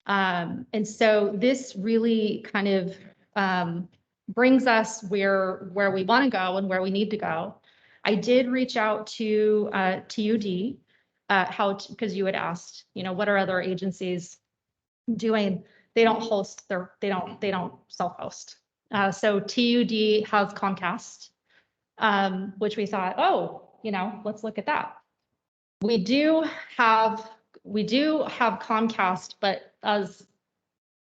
And so this really kind of brings us where we want to go and where we need to go. I did reach out to TUD, because you had asked, you know, what are other agencies doing? They don't host they don't self-host. So TUD has Comcast, which we thought, oh, let's look at that. We do have Comcast, but as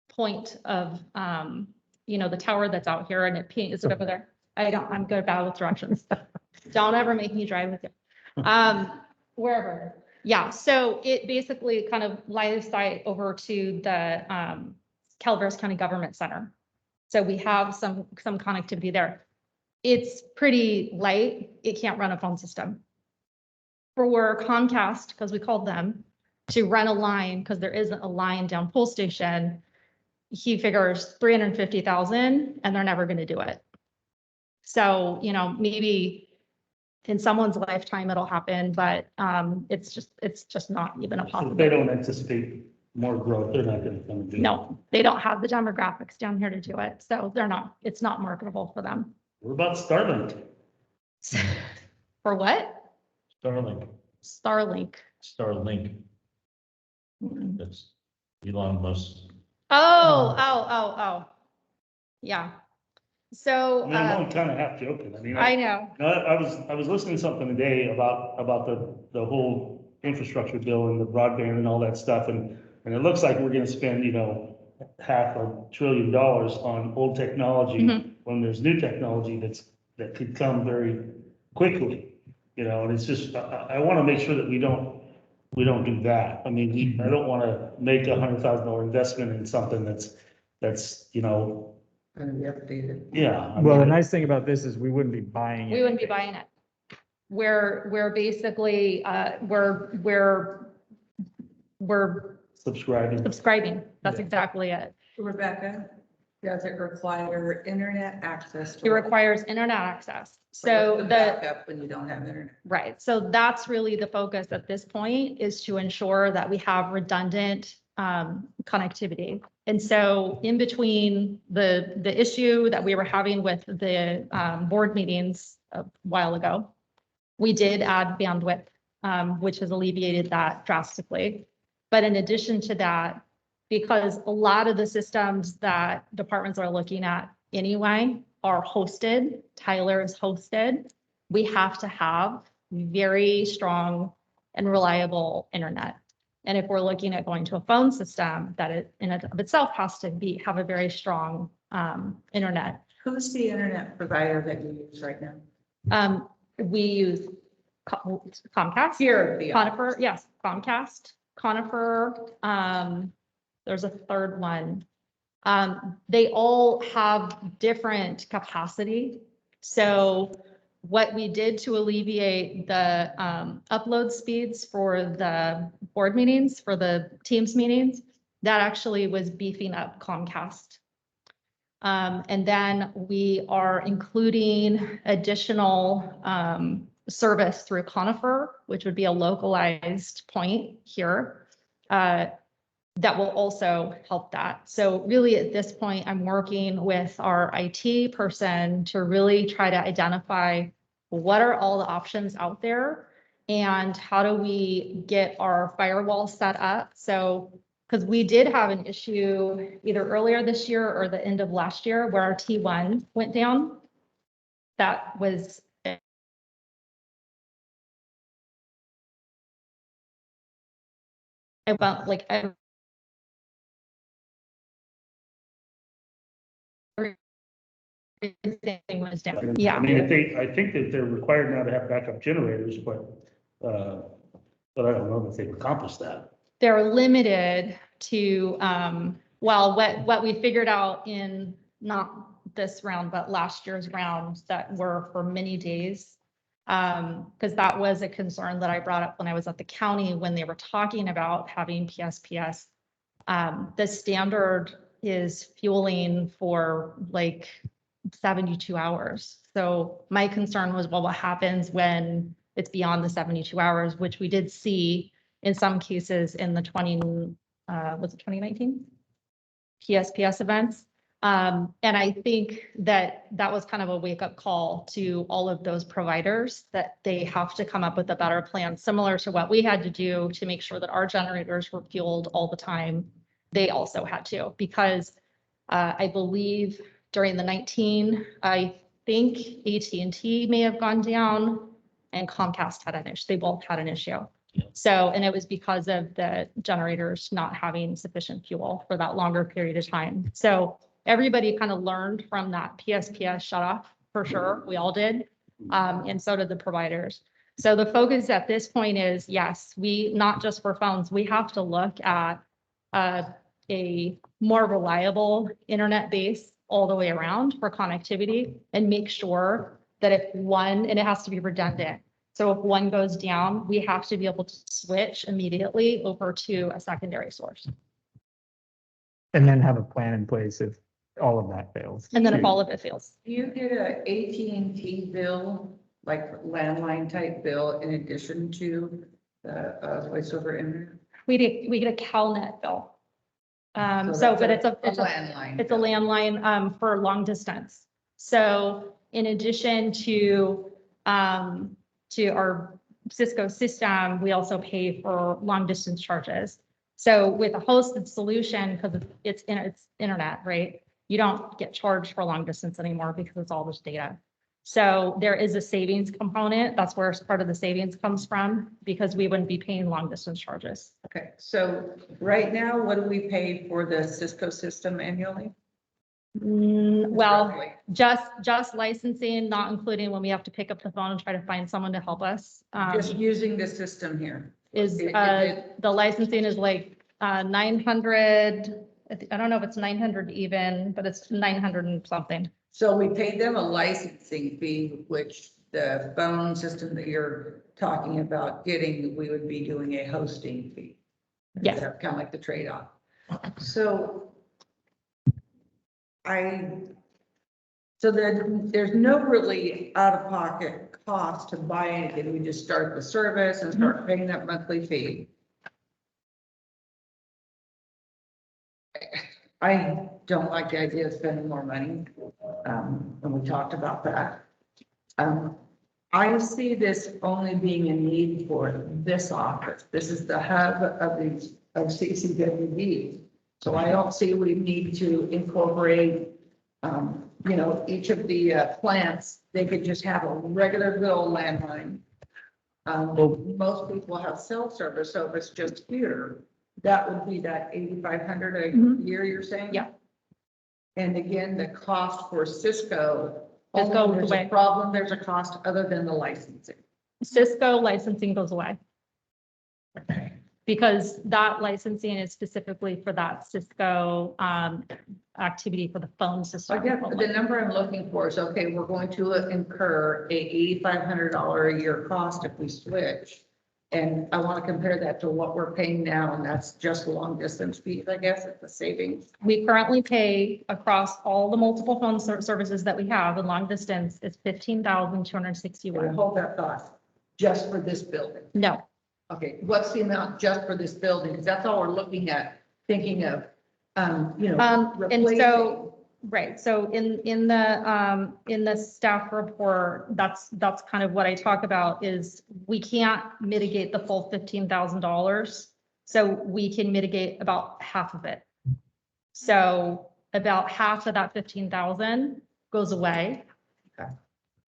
point of, the tower that's out here and is it over there? I'm good bad with directions. Don't ever make me drive with you. Wherever. Yeah, so it basically kind of lies sight over to the Calaveras County Government Center. So we have some connectivity there. It's pretty light. It can't run a phone system. For Comcast, because we called them, to run a line, because there isn't a line down Pole Station, he figures 350,000 and they're never going to do it. So, maybe in someone's lifetime it'll happen, but it's just not even a If they possibility. don't anticipate more growth, they're not going to come do it. No, they don't have the demographics down here to do it. So it's not marketable for them. What about Starlink? For what? Starlink, Starlink. Starlink, Mm. that's Elon Musk. Oh. Yeah. So, I mean, I'm only kind of half joking. I mean, I know. no, I was listening to something today about the whole infrastructure bill and the broadband and all that stuff, and it looks like we're gonna spend, $500 billion on old technology Mhm. when there's new technology that could come very quickly, and it's just, I want to make sure that we don't do that. I mean, I don't want to make $100,000 investment in something that's, Gonna be updated. yeah. I Well, the mean, nice thing about this is we wouldn't be buying it. We wouldn't be buying it. We're basically, we're subscribing. subscribing. That's Yeah. exactly it. Rebecca, does it require internet access? It requires internet access. So the, Backup when you don't have internet. right. So that's really the focus at this point, is to ensure that we have redundant connectivity. And so in between the issue that we were having with the board meetings a while ago, we did add bandwidth, which has alleviated that drastically. But in addition to that, because a lot of the systems that departments are looking at anyway are hosted, Tyler is hosted, we have to have very strong and reliable internet. And if we're looking at going to a phone system, that it in and of itself has to have a very strong internet. Who's the internet provider that you use right now? We use Comcast. Here, the Conifer, yes, Comcast, Conifer, there's a third one. They all have different capacity. So what we did to alleviate the upload speeds for the board meetings, for the Teams meetings, that actually was beefing up Comcast. And then we are including additional service through Conifer, which would be a localized point here. That will also help that. So really at this point, I'm working with our IT person to really try to identify what are all the options out there and how do we get our firewall set up. So, because we did have an issue either earlier this year or the end of last year where our T1 went down. That was about like everything was down. Yeah. I mean, I think that they're required now to have backup generators, but I don't know if they've accomplished that. They're limited to, well, what we figured out in not this round, but last year's round that were for many days. Because that was a concern that I brought up when I was at the county when they were talking about having PSPS. The standard is fueling for like 72 hours. So my concern was, well, what happens when it's beyond the 72 hours, which we did see in some cases in the 2019 PSPS events. And I think that was kind of a wake up call to all of those providers that they have to come up with a better plan, similar to what we had to do to make sure that our generators were fueled all the time. They also had to, because I believe During the 19, I think AT&T may have gone down and Comcast had an issue. They both had an issue. So, and it was because of the generators not having sufficient fuel for that longer period of time. So everybody kind of learned from that PSPS shut off for sure. We all did. And so did the providers. So the focus at this point is, yes, we, not just for phones, we have to look at a more reliable internet base all the way around for connectivity and make sure that if one, and it has to be redundant. So if one goes down, we have to be able to switch immediately over to a secondary source. And then have a plan in place if all of that fails. And then if all of it fails. Do you get a AT&T bill, like landline type bill in addition to the voice over internet? We get a CalNet bill. So, that's but it's a landline. it's a landline for long distance. So in addition to our Cisco system, we also pay for long distance charges. So with a hosted solution, because it's internet, right? You don't get charged for long distance anymore because it's all just data. So there is a savings component. That's where part of the savings comes from, because we wouldn't be paying long distance charges. Okay, so right now, what do we pay for the Cisco system annually? Well, Roughly. just licensing, not including when we have to pick up the phone and try to find someone to help us. Just using the system here. Is it- the licensing is like 900. I don't know if it's 900 even, but it's 900 and something. So we pay them a licensing fee, which the phone system that you're talking about getting, we would be doing a hosting fee. Yes. Kind of like the trade-off. So there's no really out-of-pocket cost to buy anything. We just start the service and start paying that monthly fee. I don't like the idea of spending more money, and we talked about that. I see this only being a need for this office. This is the hub of CCWD. So I don't see we need to incorporate, each of the plants. They could just have a regular bill landline. Most people have cell service, so if it's just here, that would be that 8,500 a year you're saying? Yeah. And again, the cost for Cisco, Cisco only there's away. a problem, there's a cost other than the licensing. Cisco licensing goes away. Because that licensing is specifically for that Cisco activity for the phone system. I guess the number I'm looking for is, okay, we're going to incur a $8,500 a year cost if we switch. And I want to compare that to what we're paying now, and that's just long distance fees, I guess, at the savings. We currently pay across all the multiple phone services that we have in long distance, it's I $15,261. hold that thought, just for this building. No, Okay, what's the amount just for this building? Because that's all we're looking at, thinking of, and replacing. so, right, so in the staff report, that's kind of what I talk about is we can't mitigate the full $15,000. So we can mitigate about half of it. So about half of that 15,000 goes away.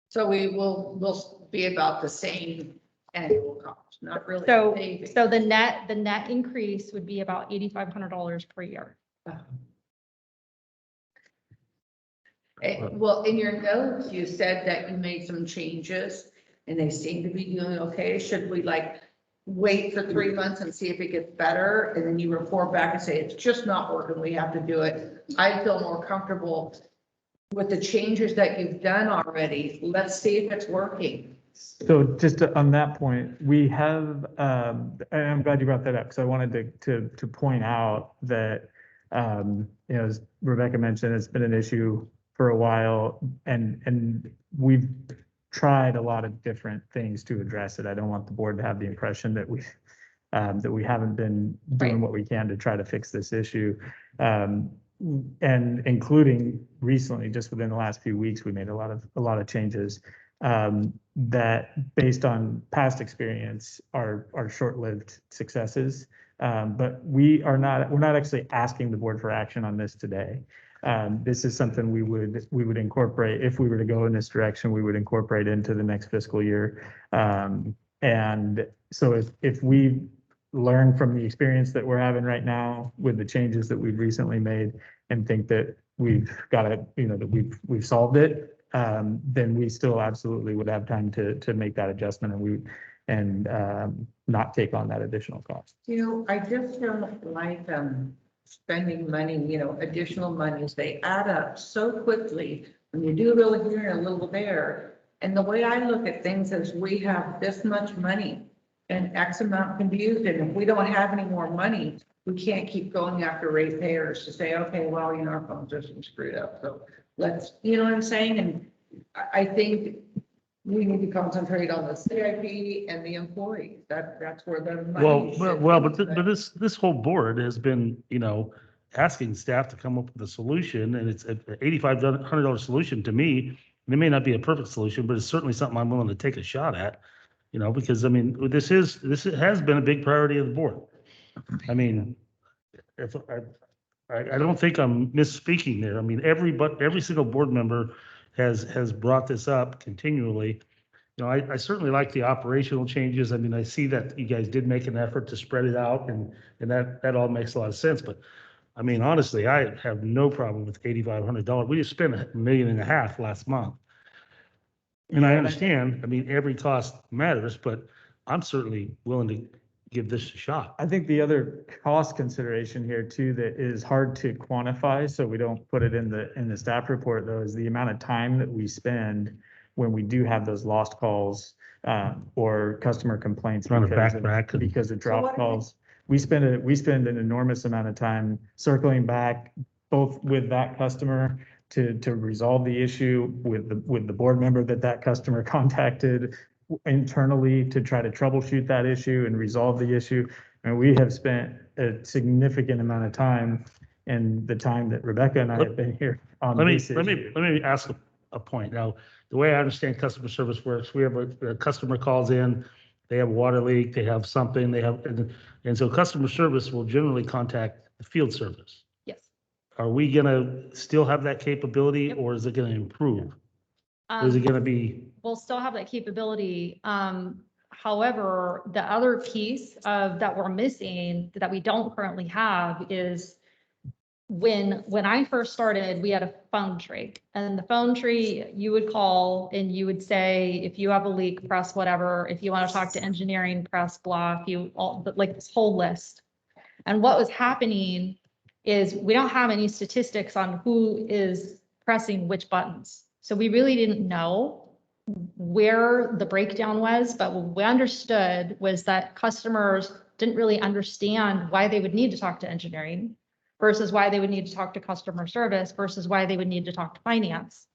So we'll be about the same annual cost, not really. So, savings. so the net increase would be about $8,500 per year. Well, in your notes, you said that you made some changes and they seem to be doing okay. Should we wait for 3 months and see if it gets better? And then you report back and say, it's just not working. We have to do it. I feel more comfortable with the changes that you've done already. Let's see if it's working. So just on that point, we have, and I'm glad you brought that up because I wanted to point out that, as Rebecca mentioned, it's been an issue for a while and we've tried a lot of different things to address it. I don't want the board to have the impression that we haven't been doing what we can to try to fix this issue. And including recently, just within the last few weeks, we made a lot of changes that based on past experience are short-lived successes. But we're not actually asking the board for action on this today. This is something we would incorporate, if we were to go in this direction, we would incorporate into the next fiscal year. And so if we learn from the experience that we're having right now with the changes that we've recently made and think that we've got it, that we've solved it, then we still absolutely would have time to make that adjustment and not take on that additional cost. I just don't like spending money, additional monies. They add up so quickly when you do a little here and a little there. And the way I look at things is we have this much money and X amount can be used. And if we don't have any more money, we can't keep going after ratepayers to say, okay, well, our phone system's screwed up. So let's, you know what I'm saying? And I think we need to concentrate on the CIP and the employees. That's where the money should be. But this whole board has been, asking staff to come up with a solution, and it's an $8,500 solution to me. It may not be a perfect solution, but it's certainly something I'm willing to take a shot at, because this has been a big priority of the board. I mean, if I don't think I'm misspeaking there. Every single board member has brought this up continually. I certainly like the operational changes. I see that you guys did make an effort to spread it out, and that all makes a lot of sense. But honestly, I have no problem with $8,500. We just spent $1.5 million last month. And I understand, every cost matters, but I'm certainly willing to give this a shot. I think the other cost consideration here too, that is hard to quantify, so we don't put it in the staff report though, is the amount of time that we spend when we do have those lost calls, or customer complaints because of drop calls. We spend an enormous amount of time circling back, both with that customer to resolve the issue with the board member that customer contacted internally to try to troubleshoot that issue and resolve the issue. And we have spent a significant amount of time in the time that Rebecca and I have been here on this issue. Let me ask a point. Now, the way I understand customer service works, we have a customer calls in, they have a water leak, they have something, and so customer service will generally contact the field service. Yes. Are we gonna still have that capability, or is it gonna improve? Is it gonna be? We'll still have that capability. However, the other piece that we're missing that we don't currently have is when I first started, we had a phone tree, and the phone tree, you would call and you would say, if you have a leak, press whatever. If you want to talk to engineering, press blah. Like this whole list. And what was happening is we don't have any statistics on who is pressing which buttons. So we really didn't know where the breakdown was, but what we understood was that customers didn't really understand why they would need to talk to engineering versus why they would need to talk to customer service versus why they would need to talk to finance.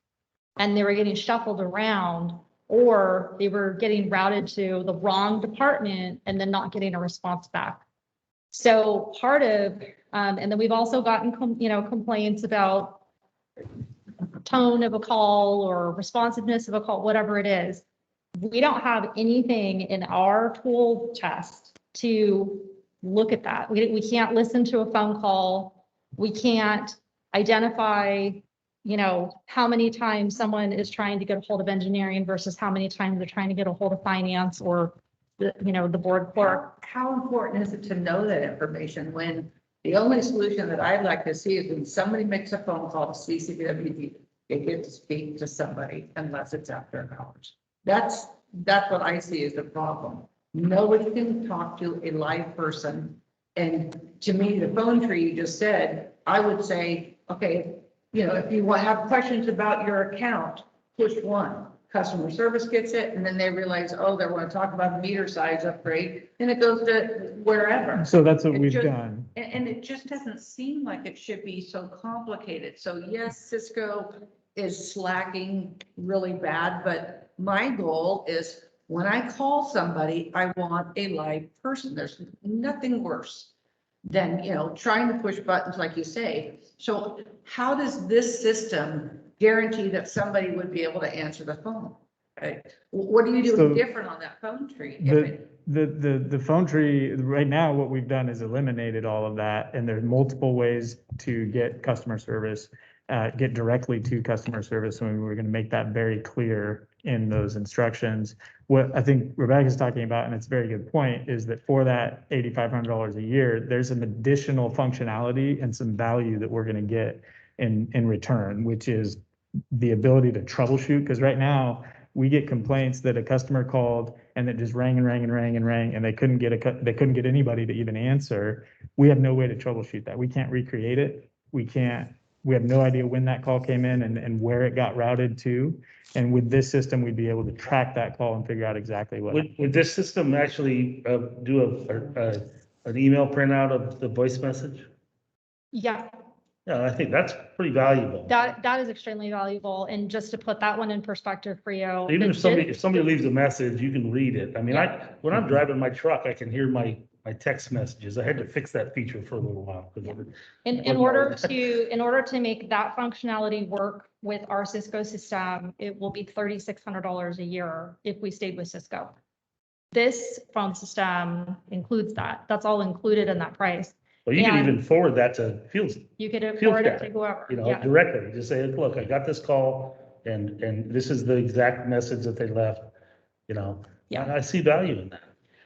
And they were getting shuffled around, or they were getting routed to the wrong department and then not getting a response back. So part of, and then we've also gotten, complaints about tone of a call or responsiveness of a call, whatever it is. We don't have anything in our tool chest to look at that. We can't listen to a phone call. We can't identify, how many times someone is trying to get a hold of engineering versus how many times they're trying to get a hold of finance or the board clerk. How important is it to know that information when the only solution that I'd like to see is when somebody makes a phone call to CCWD, they get to speak to somebody unless it's after hours. That's what I see as the problem. Nobody can talk to a live person. And to me, the phone tree you just said, I would say, okay, if you have questions about your account, push one. Customer service gets it, and then they realize, oh, they want to talk about the meter size upgrade, and it goes to wherever. So that's what we've done. And it just doesn't seem like it should be so complicated. So yes, Cisco is slacking really bad, but my goal is when I call somebody, I want a live person. There's nothing worse than, trying to push buttons like you say. So how does this system guarantee that somebody would be able to answer the phone? Right? What are you doing different on that phone tree? The phone tree right now, what we've done is eliminated all of that, and there's multiple ways to get customer service. get directly to customer service, and we're going to make that very clear in those instructions. What I think Rebecca's talking about, and it's a very good point, is that for that $8,500 a year, there's some additional functionality and some value that we're going to get in return, which is the ability to troubleshoot. Because right now we get complaints that a customer called and it just rang and rang and rang and rang, and they couldn't get anybody to even answer. We have no way to troubleshoot that. We can't recreate it. We have no idea when that call came in and where it got routed to. And with this system, we'd be able to track that call and figure out exactly what. Would this system actually do an email printout of the voice message? Yeah, Yeah, I think that's pretty valuable. that is extremely valuable. And just to put that one in perspective for you. Even the if somebody leaves a message, you can read it. I mean, when I'm driving my truck, I can hear my text messages. I had to fix that feature for a little while. In order to make that functionality work with our Cisco system, it will be $3,600 a year if we stayed with Cisco. This phone system includes that. That's all included in that price. Well, you can And even forward that to field. you could Field afford it staff, to whoever. You know, Yeah. directly, just say, look, I got this call and this is the exact message that they left, you know. Yeah. I see value in that.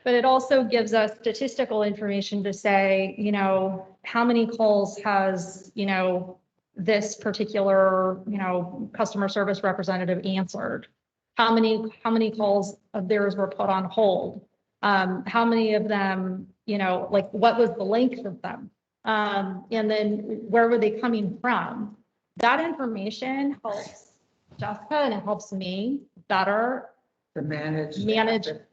But it also gives us statistical information to say, you know, how many calls has, you know, this particular, you know, customer service representative answered? How many calls of theirs were put on hold? How many of them, you know, like what was the length of them? And then where were they coming from? That information helps Jessica and it helps me better To manage.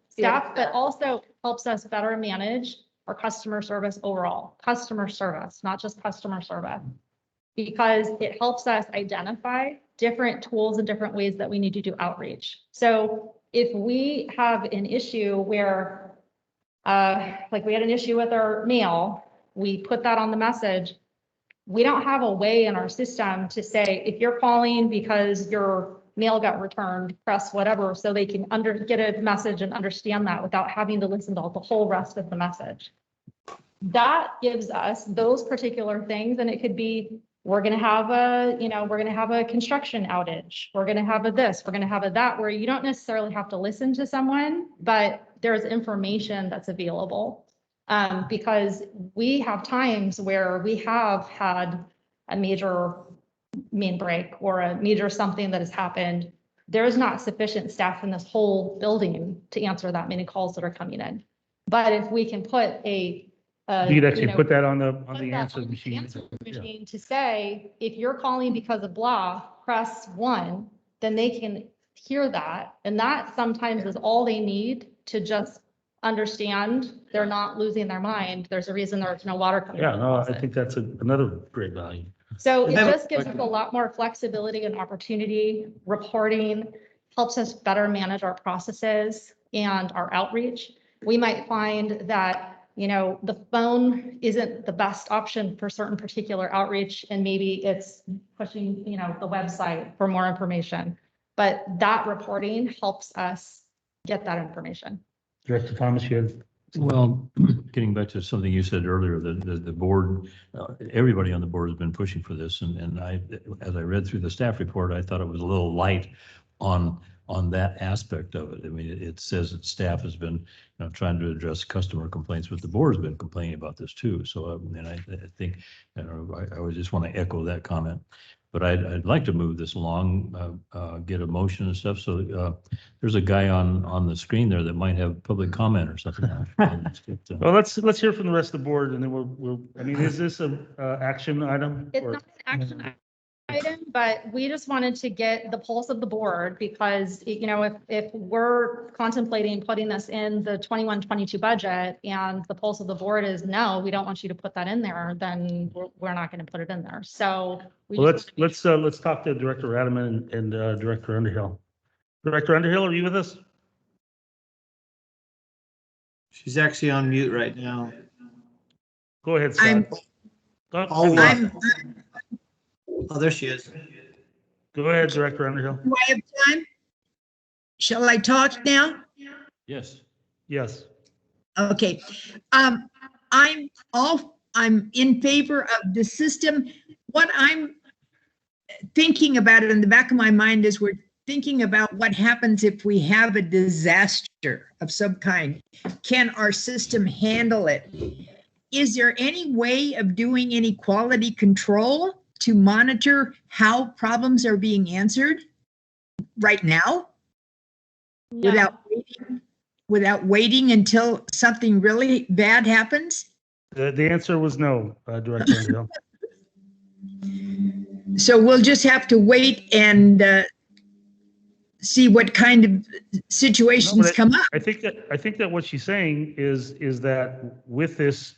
staff, but also helps us better manage our customer service overall, customer service, not just customer service. Because it helps us identify different tools and different ways that we need to do outreach. So if we have an issue where, like we had an issue with our mail, we put that on the message. We don't have a way in our system to say, if you're calling because your mail got returned, press whatever, so they can get a message and understand that without having to listen to the whole rest of the message. That gives us those particular things, and it could be, we're going to have a construction outage. We're going to have a this, we're going to have a that, where you don't necessarily have to listen to someone, but there's information that's available. Because we have times where we have had a major main break or a major something that has happened. There's not sufficient staff in this whole building to answer that many calls that are coming in. But if we can put You could actually put that on the that answer on the machine. answer Yeah. machine to say, if you're calling because of blah, press 1, then they can hear that. And that sometimes is all they need to just understand they're not losing their mind. There's a reason there's no water coming. Yeah, out of the no, I faucet. think that's another great value. So it I have a just gives us a lot more flexibility and opportunity. Reporting helps us better manage our processes and our outreach. We might find that, you know, the phone isn't the best option for certain particular outreach, and maybe it's pushing, you know, the website for more information. But that reporting helps us get that information. Director Thomas, you had. Well, getting back to something you said earlier, the board, everybody on the board has been pushing for this. And as I read through the staff report, I thought it was a little light on that aspect of it. I mean, it says that staff has been, you know, trying to address customer complaints, but the board has been complaining about this too. So, and I think, you know, I would just want to echo that comment. But I'd like to move this along, get a motion and stuff. So there's a guy on the screen there that might have public comment or something. Well, let's hear from the rest of the board, and then we'll. I mean, is this an action item? It's or- not an action item, but we just wanted to get the pulse of the board because, you know, if we're contemplating putting this in the 21-22 budget and the pulse of the board is no, we don't want you to put that in there, then we're not going to put it in there. So Well, let's talk to Director Radaman and Director Underhill. Director Underhill, are you with us? She's actually on mute right now. Go ahead, Scott. Oh, there she is. Go ahead, Director Underhill. Do I have time? Shall I talk now? Yes. Yes. Okay. I'm in favor of the system. What I'm thinking about it in the back of my mind as we're thinking about what happens if we have a disaster of some kind. Can our system handle it? Is there any way of doing any quality control to monitor how problems are being answered right now No. without waiting until something really bad happens? The answer was no, Director Underhill. So we'll just have to wait and see what kind of situations No, come up. I think that what she's saying is that with this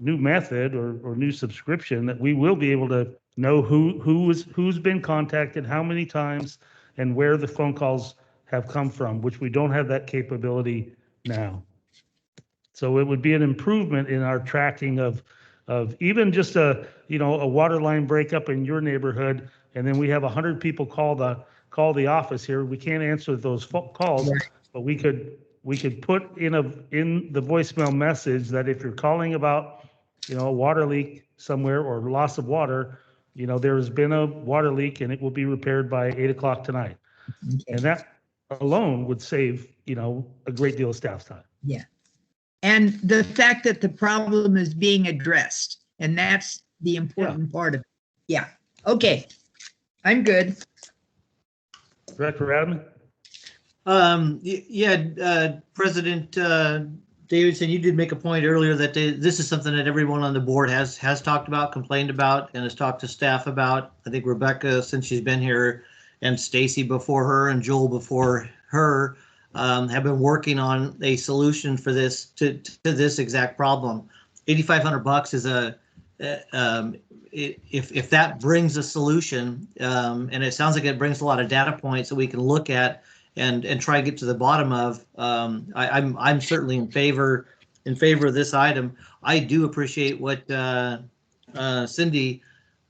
new method or new subscription, that we will be able to know who's been contacted, how many times, and where the phone calls have come from, which we don't have that capability now. So it would be an improvement in our tracking of even just a water line breakup in your neighborhood, and then we have 100 people call the office here. We can't answer those calls, but we could put in the voicemail message that if you're calling about a water leak somewhere or loss of water, there's been a water leak and it will be repaired by 8 o'clock tonight. Okay. And that alone would save a great deal of staff time. Yeah. And the fact that the problem is being addressed, and that's the important part of it. Yeah. Okay. I'm good. Director Admin? President Davidson, you did make a point earlier that this is something that everyone on the board has talked about, complained about, and has talked to staff about. I think Rebecca, since she's been here, and Stacy before her, and Joel before her, have been working on a solution for this to this exact problem. $8,500 is if that brings a solution, and it sounds like it brings a lot of data points that we can look at and try to get to the bottom of. I'm certainly in favor of this item. I do appreciate what Cindy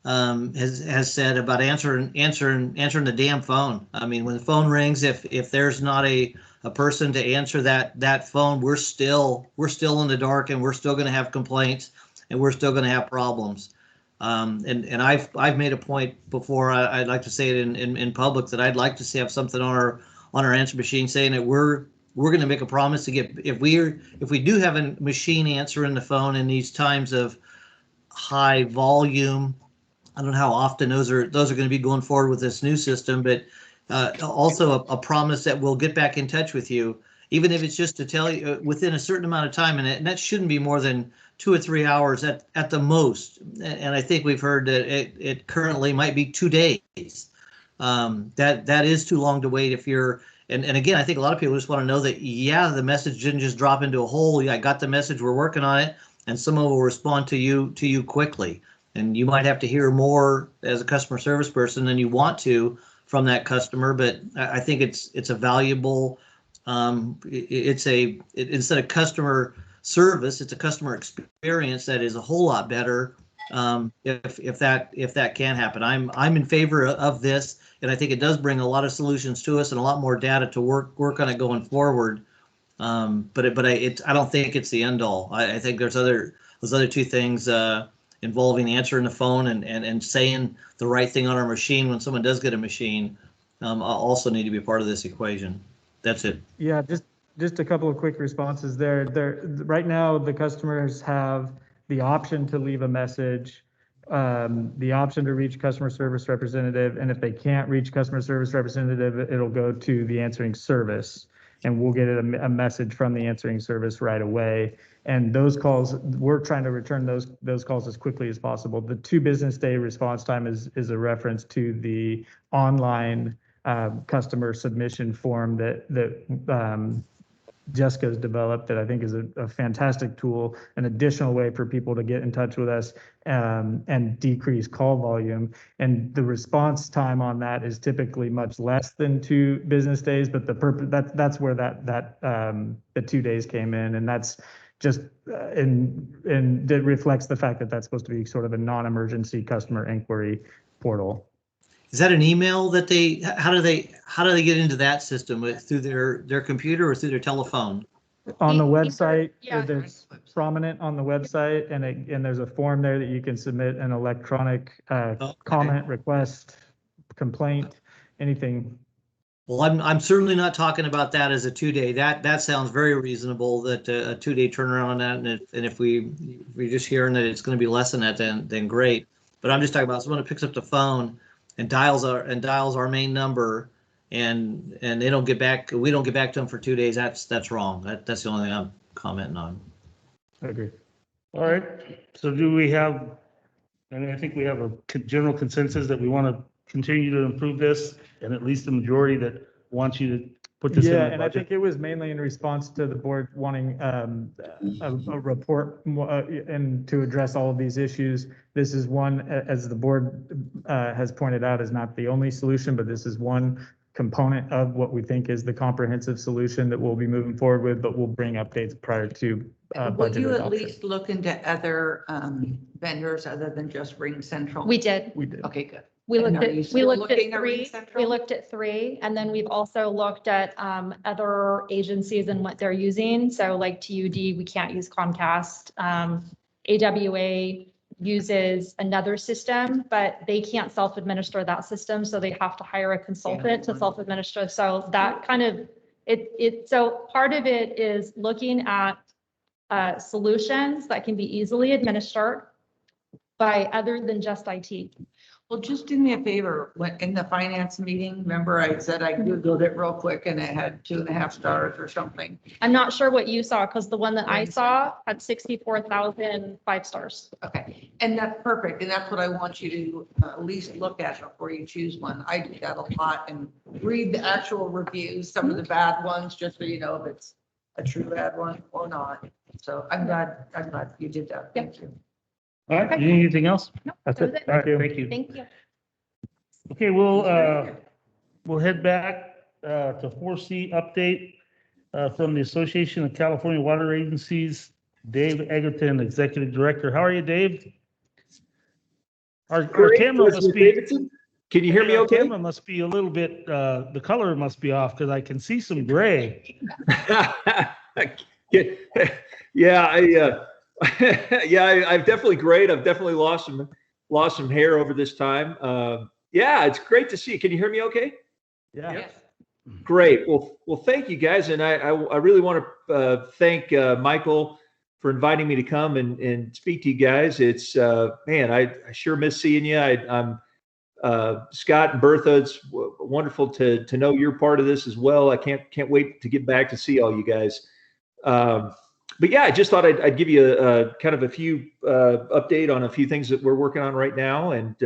has said about answering the damn phone. I mean, when the phone rings, if there's not a person to answer that phone, we're still in the dark, and we're still going to have complaints, and we're still going to have problems. And I've made a point before. I'd like to say it in public that I'd like to have something on our answer machine saying that we're going to make a promise to get, if we do have a machine answering the phone in these times of high volume. I don't know how often those are going to be going forward with this new system, but also a promise that we'll get back in touch with you, even if it's just to tell you within a certain amount of time, and that shouldn't be more than 2 or 3 hours at the most. And I think we've heard that it currently might be 2 days. That is too long to wait if you're. And again, I think a lot of people just want to know that, the message didn't just drop into a hole. I got the message, we're working on it, and someone will respond to you quickly. And you might have to hear more as a customer service person than you want to from that customer, but I think it's a valuable, instead of customer service, it's a customer experience that is a whole lot better if that can happen. I'm in favor of this, and I think it does bring a lot of solutions to us and a lot more data to work on it going forward. But I don't think it's the end all. I think those other two things involving answering the phone and saying the right thing on our machine when someone does get a machine also need to be part of this equation. That's it. Yeah, just a couple of quick responses there. Right now, the customers have the option to leave a message, the option to reach customer service representative, and if they can't reach customer service representative, it'll go to the answering service, and we'll get a message from the answering service right away. And those calls, we're trying to return those calls as quickly as possible. The 2 business day response time is a reference to the online customer submission form that Jessica's developed, that I think is a fantastic tool, an additional way for people to get in touch with us and decrease call volume. And the response time on that is typically much less than 2 business days, but that's where the 2 days came in, and that's just and it reflects the fact that that's supposed to be sort of a non-emergency customer inquiry portal. Is that an email that how do they get into that system through their computer or through their telephone? On the Either- website, yeah. there's prominent on the website, and there's a form there that you can submit an electronic Okay. comment, request, complaint, anything. Well, I'm certainly not talking about that as a 2-day. That sounds very reasonable, that a 2-day turnaround on that. And if we're just hearing that it's going to be less than that, then great. But I'm just talking about someone that picks up the phone and dials our main number, and they don't get back. We don't get back to them for 2 days. That's wrong. That's the only thing I'm commenting on. I agree. All right, so do we have, and I think we have a general consensus that we want to continue to improve this, and at least the majority that wants you to put this in Yeah, the and I think budget. it was mainly in response to the board wanting a report and to address all of these issues. This is one, as the board has pointed out, is not the only solution, but this is one component of what we think is the comprehensive solution that we'll be moving forward with, but we'll bring updates prior to Would budget you at adoption. least look into other vendors other than just Ring Central? We did. We did. Okay, good. We And looked are you at, we still looked looking at at Ring 3, Central? we looked at 3, and then we've also looked at other agencies and what they're using. So like TUD, we can't use Comcast. AWA uses another system, but they can't self-administer that system, so they have to hire a consultant to self-administer. So that kind of, so part of it is looking at solutions that can be easily administered by other than just IT. Well, just do me a favor, when in the finance meeting, remember I said I Googled it real quick and it had 2.5 stars or something. I'm not sure what you saw, because the one that I saw had 64,000 5 stars. Okay, and that's perfect, and that's what I want you to at least look at before you choose one. I do that a lot and read the actual reviews, some of the bad ones, just so you know if it's a true bad one or not. So I'm glad you did that. Thank you. All right, you need anything else? That's That was it. it. All right, Thank you. thank you. Thank you. Okay, we'll head back to 4C update from the Association of California Water Agencies, Dave Egerton, Executive Director. How are you, Dave? Our camera must be. Can you hear me our okay? Camera must be a little bit, the color must be off because I can see some gray. Yeah, I've definitely grayed. I've definitely lost some hair over this time. Yeah, it's great to see you. Can you hear me okay? Yeah. Yes. Great. Well, thank you guys. And I really want to thank Michael for inviting me to come and speak to you guys. It's, man, I sure miss seeing you. I'm Scott and Bertha, it's wonderful to know you're part of this as well. I can't wait to get back to see all you guys. But yeah, I just thought I'd give you a kind of a few update on a few things that we're working on right now, and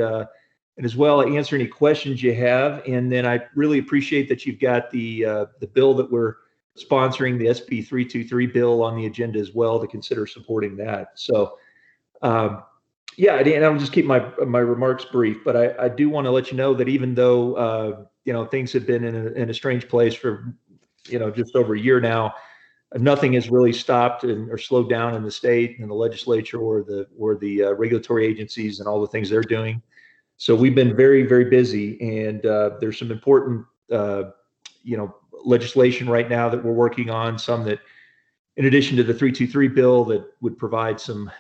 as well answer any questions you have. And then I really appreciate that you've got the bill that we're sponsoring, the SB 323 bill, on the agenda as well to consider supporting that. So yeah, and I'll just keep my remarks brief, but I do want to let you know that even though things have been in a strange place for just over a year now, nothing has really stopped or slowed down in the state and the legislature or the regulatory agencies and all the things they're doing. So we've been very, very busy, and there's some important legislation right now that we're working on. Some that, in addition to the 323 bill, that would provide some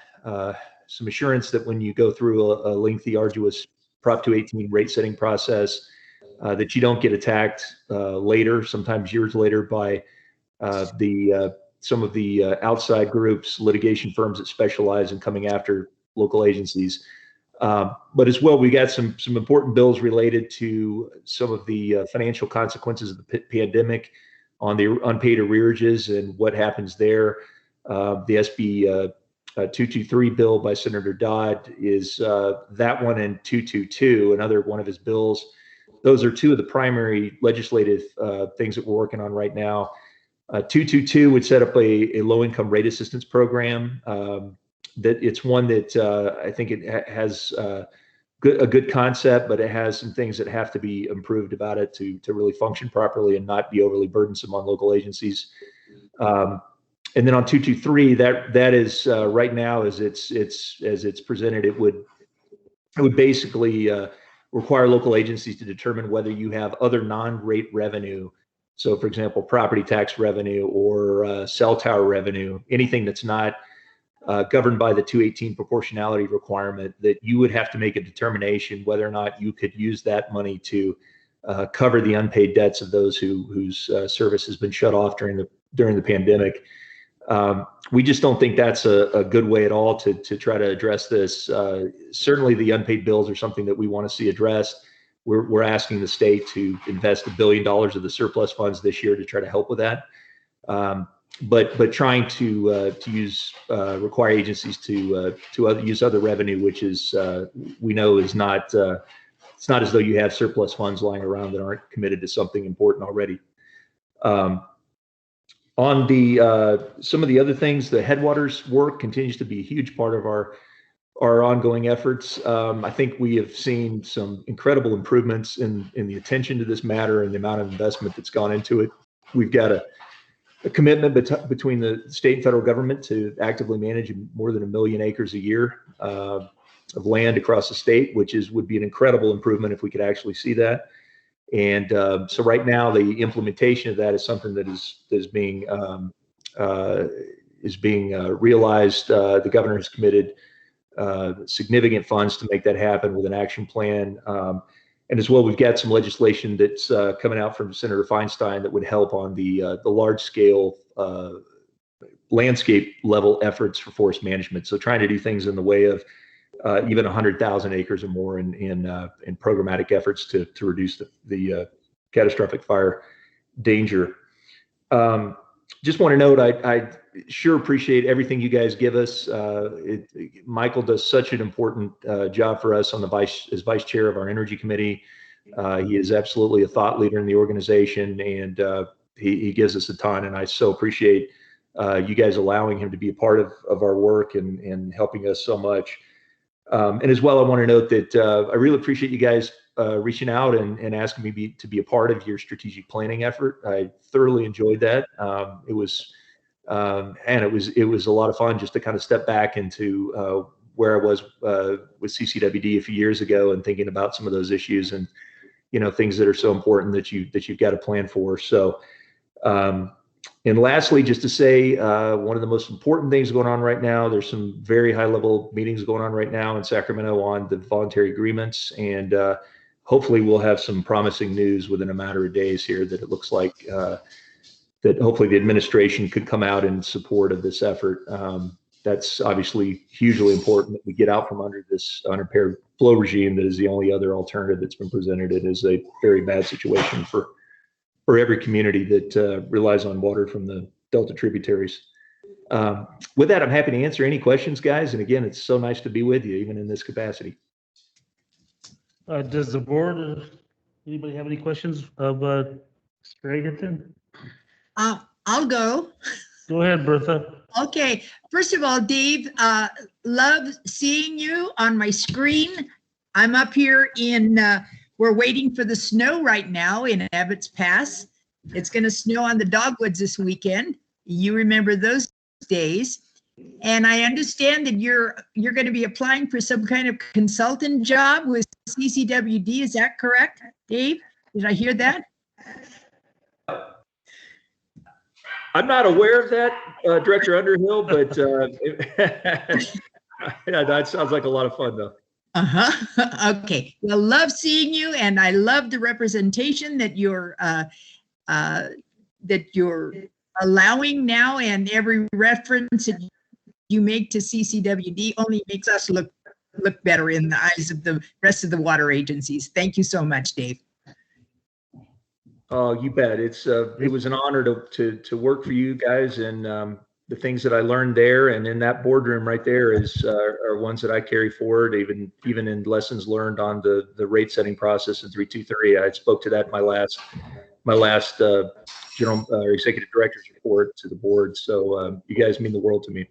assurance that when you go through a lengthy, arduous Prop 218 rate setting process, that you don't get attacked later, sometimes years later, by some of the outside groups, litigation firms that specialize in coming after local agencies. But as well, we got some important bills related to some of the financial consequences of the pandemic on the unpaid arrearages and what happens there. The SB 223 bill by Senator Dodd is that one, and 222, another one of his bills. Those are two of the primary legislative things that we're working on right now. 222 would set up a low-income rate assistance program. That it's one that I think it has a good concept, but it has some things that have to be improved about it to really function properly and not be overly burdensome on local agencies. And then on 223, that is right now, as it's presented, it would basically require local agencies to determine whether you have other non-rate revenue So for example, property tax revenue or cell tower revenue, anything that's not governed by the 218 proportionality requirement, that you would have to make a determination whether or not you could use that money to cover the unpaid debts of those whose service has been shut off during the pandemic. We just don't think that's a good way at all to try to address this. Certainly the unpaid bills are something that we want to see addressed. We're asking the state to invest $1 billion of the surplus funds this year to try to help with that. But trying to use require agencies to use other revenue, which is we know is not it's not as though you have surplus funds lying around that aren't committed to something important already. On the some of the other things, the headwaters work continues to be a huge part of our ongoing efforts. I think we have seen some incredible improvements in the attention to this matter and the amount of investment that's gone into it. We've got a commitment between the state and federal government to actively manage more than 1 million acres a year of land across the state, which would be an incredible improvement if we could actually see that. And so right now, the implementation of that is something that is being realized. The governor has committed significant funds to make that happen with an action plan. And as well, we've got some legislation that's coming out from Senator Feinstein that would help on the large scale landscape level efforts for forest management. So trying to do things in the way of even 100,000 acres or more in programmatic efforts to reduce the catastrophic fire danger. Just want to note, I sure appreciate everything you guys give us. Michael does such an important job for us on as vice chair of our energy committee. He is absolutely a thought leader in the organization, and he gives us a ton. And I so appreciate you guys allowing him to be a part of our work and helping us so much. And as well, I want to note that I really appreciate you guys reaching out and asking me to be a part of your strategic planning effort. I thoroughly enjoyed that. It was a lot of fun just to kind of step back into where I was with CCWD a few years ago and thinking about some of those issues and things that are so important that you've got to plan for. So. And lastly, just to say, one of the most important things going on right now, there's some very high level meetings going on right now in Sacramento on the voluntary agreements. And hopefully we'll have some promising news within a matter of days here that it looks like that hopefully the administration could come out in support of this effort. That's obviously hugely important that we get out from under this unimpaired flow regime that is the only other alternative that's been presented. It is a very bad situation for every community that relies on water from the Delta tributaries. With that, I'm happy to answer any questions, guys. And again, it's so nice to be with you, even in this capacity. Does the board, anybody have any questions of Mr. Egerton? I'll go. Go ahead, Bertha. Okay. First of all, Dave, love seeing you on my screen. I'm up here we're waiting for the snow right now in Ebbets Pass. It's going to snow on the dogwoods this weekend. You remember those days. And I understand that you're going to be applying for some kind of consultant job with CCWD. Is that correct, Dave? Did I hear that? I'm not aware of that, Director Underhill, but that sounds like a lot of fun, though. Okay. Well, love seeing you, and I love the representation that you're allowing now, and every reference that you make to CCWD only makes us look better in the eyes of the rest of the water agencies. Thank you so much, Dave. Oh, you bet. It was an honor to work for you guys, and the things that I learned there and in that boardroom right there are ones that I carry forward, even in lessons learned on the rate setting process in 323. I spoke to that in my last general executive director's report to the board. So you guys mean the world to me.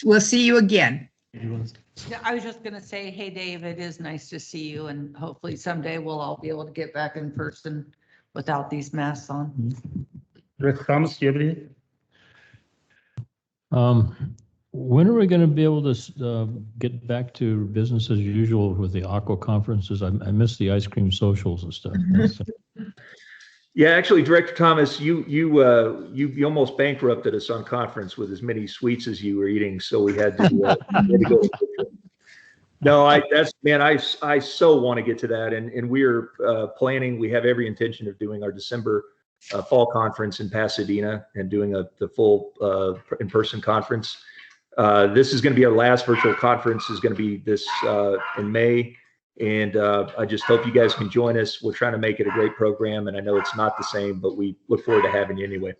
We'll see you again. Yeah, I was just going to say, hey, Dave, it is nice to see you, and hopefully someday we'll all be able to get back in person without these masks on. Director Thomas, do you have anything? When are we going to be able to get back to business as usual with the aqua conferences? I miss the ice cream socials and stuff. Yeah, actually, Director Thomas, you almost bankrupted us on conference with as many sweets as you were eating, so we had to go. No, I so want to get to that, and we're planning. We have every intention of doing our December fall conference in Pasadena and doing the full in-person conference. This is going to be our last virtual conference. Is going to be this in May. And I just hope you guys can join us. We're trying to make it a great program, and I know it's not the same, but we look forward to having you anyway.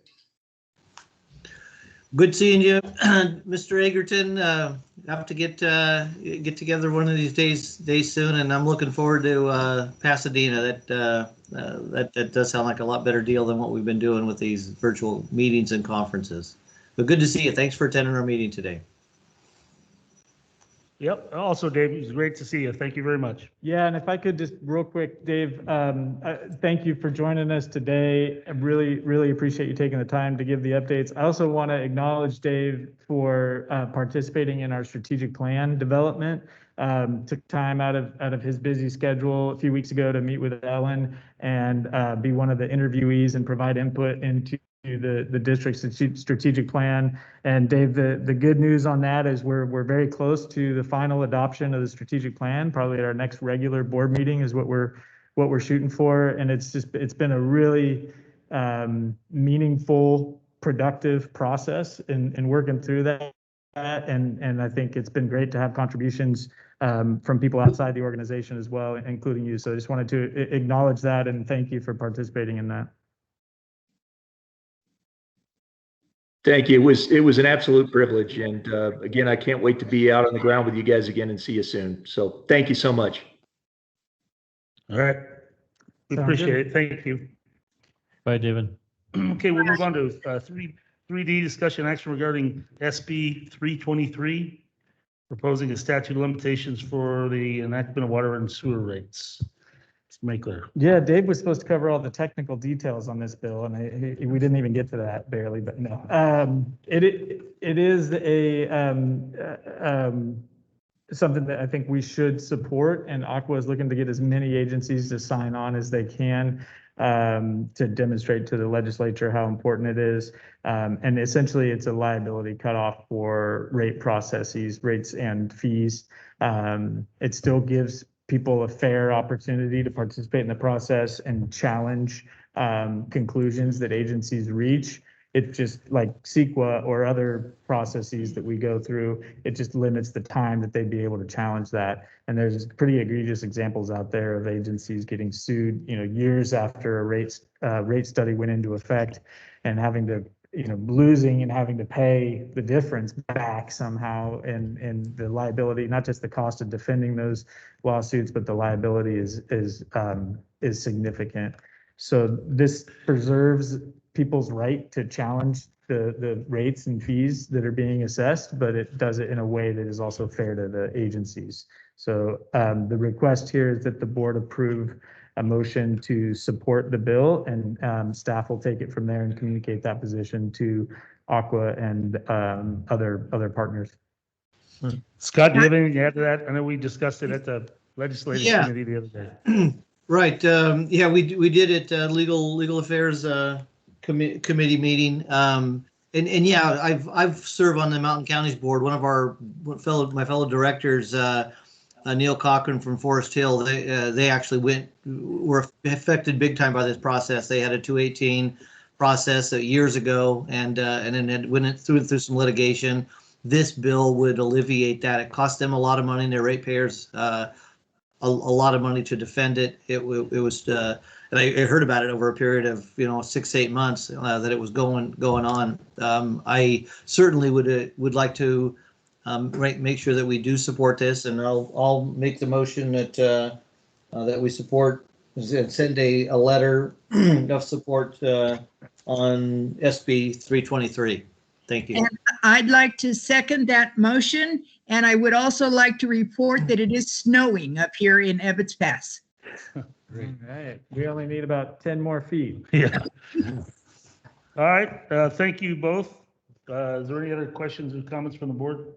Good seeing you, Mr. Egerton. Have to get together one of these days soon, and I'm looking forward to Pasadena. That does sound like a lot better deal than what we've been doing with these virtual meetings and conferences. But good to see you. Thanks for attending our meeting today. Yep. Also, Dave, it was great to see you. Thank you very much. Yeah, and if I could just real quick, Dave, thank you for joining us today. I really appreciate you taking the time to give the updates. I also want to acknowledge Dave for participating in our strategic plan development. Took time out of his busy schedule a few weeks ago to meet with Ellen and be one of the interviewees and provide input into the district's strategic plan. And Dave, the good news on that is we're very close to the final adoption of the strategic plan. Probably at our next regular board meeting is what we're shooting for. And it's been a really meaningful, productive process in working through that. And I think it's been great to have contributions from people outside the organization as well, including you. So I just wanted to acknowledge that and thank you for participating in that. Thank you. It was an absolute privilege. And again, I can't wait to be out on the ground with you guys again and see you soon. So thank you so much. All right. We Sounds appreciate good. it. Thank you. Bye, David. Okay, we'll move on to 3D discussion action regarding SB 323, proposing a statute of limitations for the enactment of water and sewer rates. Make clear. Yeah, Dave was supposed to cover all the technical details on this bill, and we didn't even get to that barely, but no. It is something that I think we should support, and Aqua is looking to get as many agencies to sign on as they can to demonstrate to the legislature how important it is. And essentially, it's a liability cutoff for rate processes, rates and fees. It still gives people a fair opportunity to participate in the process and challenge conclusions that agencies reach. It just like CEQA or other processes that we go through, it just limits the time that they'd be able to challenge that. And there's pretty egregious examples out there of agencies getting sued, years after a rate study went into effect and having to, losing and having to pay the difference back somehow, and the liability, not just the cost of defending those lawsuits, but the liability is significant. So this preserves people's right to challenge the rates and fees that are being assessed, but it does it in a way that is also fair to the agencies. So the request here is that the board approve a motion to support the bill, and staff will take it from there and communicate that position to Aqua and other partners. Scott, do you have anything to add to that? I know we discussed it at the legislative committee the other day. Right. Yeah, we did it legal affairs committee meeting. And yeah, I've served on the Mountain Counties board. One of my fellow directors, Neil Cochran from Forest Hill, they actually were affected big time by this process. They had a 218 process years ago, and then it went through some litigation. This bill would alleviate that. It cost them a lot of money, and their ratepayers a lot of money to defend it. It was, and I heard about it over a period of 6 to 8 months that it was going on. I certainly would like to make sure that we do support this, and I'll make the motion that we support, send a letter of support on SB 323. Thank you. And I'd like to second that motion, and I would also like to report that it is snowing up here in Ebbets Pass. Great. All right. We only need about 10 more feet. Yeah. All right. Thank you both. Is there any other questions or comments from the board?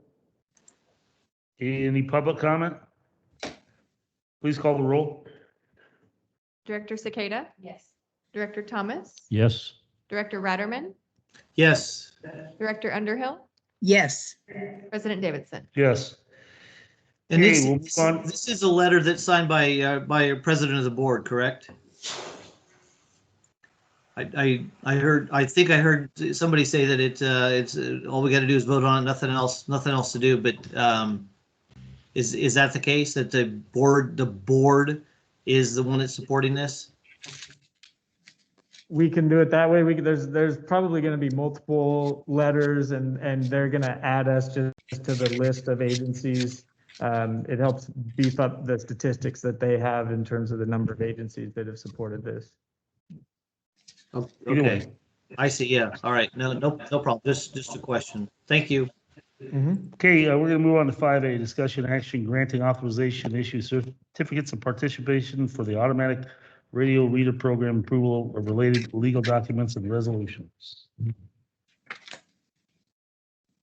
Any public comment? Please call the roll. Director Cicada? Yes. Director Thomas, Yes. Director Ratterman, Yes. Director Underhill, Yes. President Davidson. Yes. And Okay, this, we'll move on. this is a letter that's signed by a president of the board, correct? I heard, I think I heard somebody say that it's all we got to do is vote on it, nothing else to do. But is that the case, that the board is the one that's supporting this? We can do it that way. There's probably going to be multiple letters and they're going to add us just to the list of agencies. It helps beef up the statistics that they have in terms of the number of agencies that have supported this. Either way. Okay, I see. Yeah. All right. No problem. Just a question. Thank you. Okay, we're gonna move on to 5A, discussion action granting authorization to issue certificates of participation for the automatic radio reader program, approval of related legal documents and resolutions.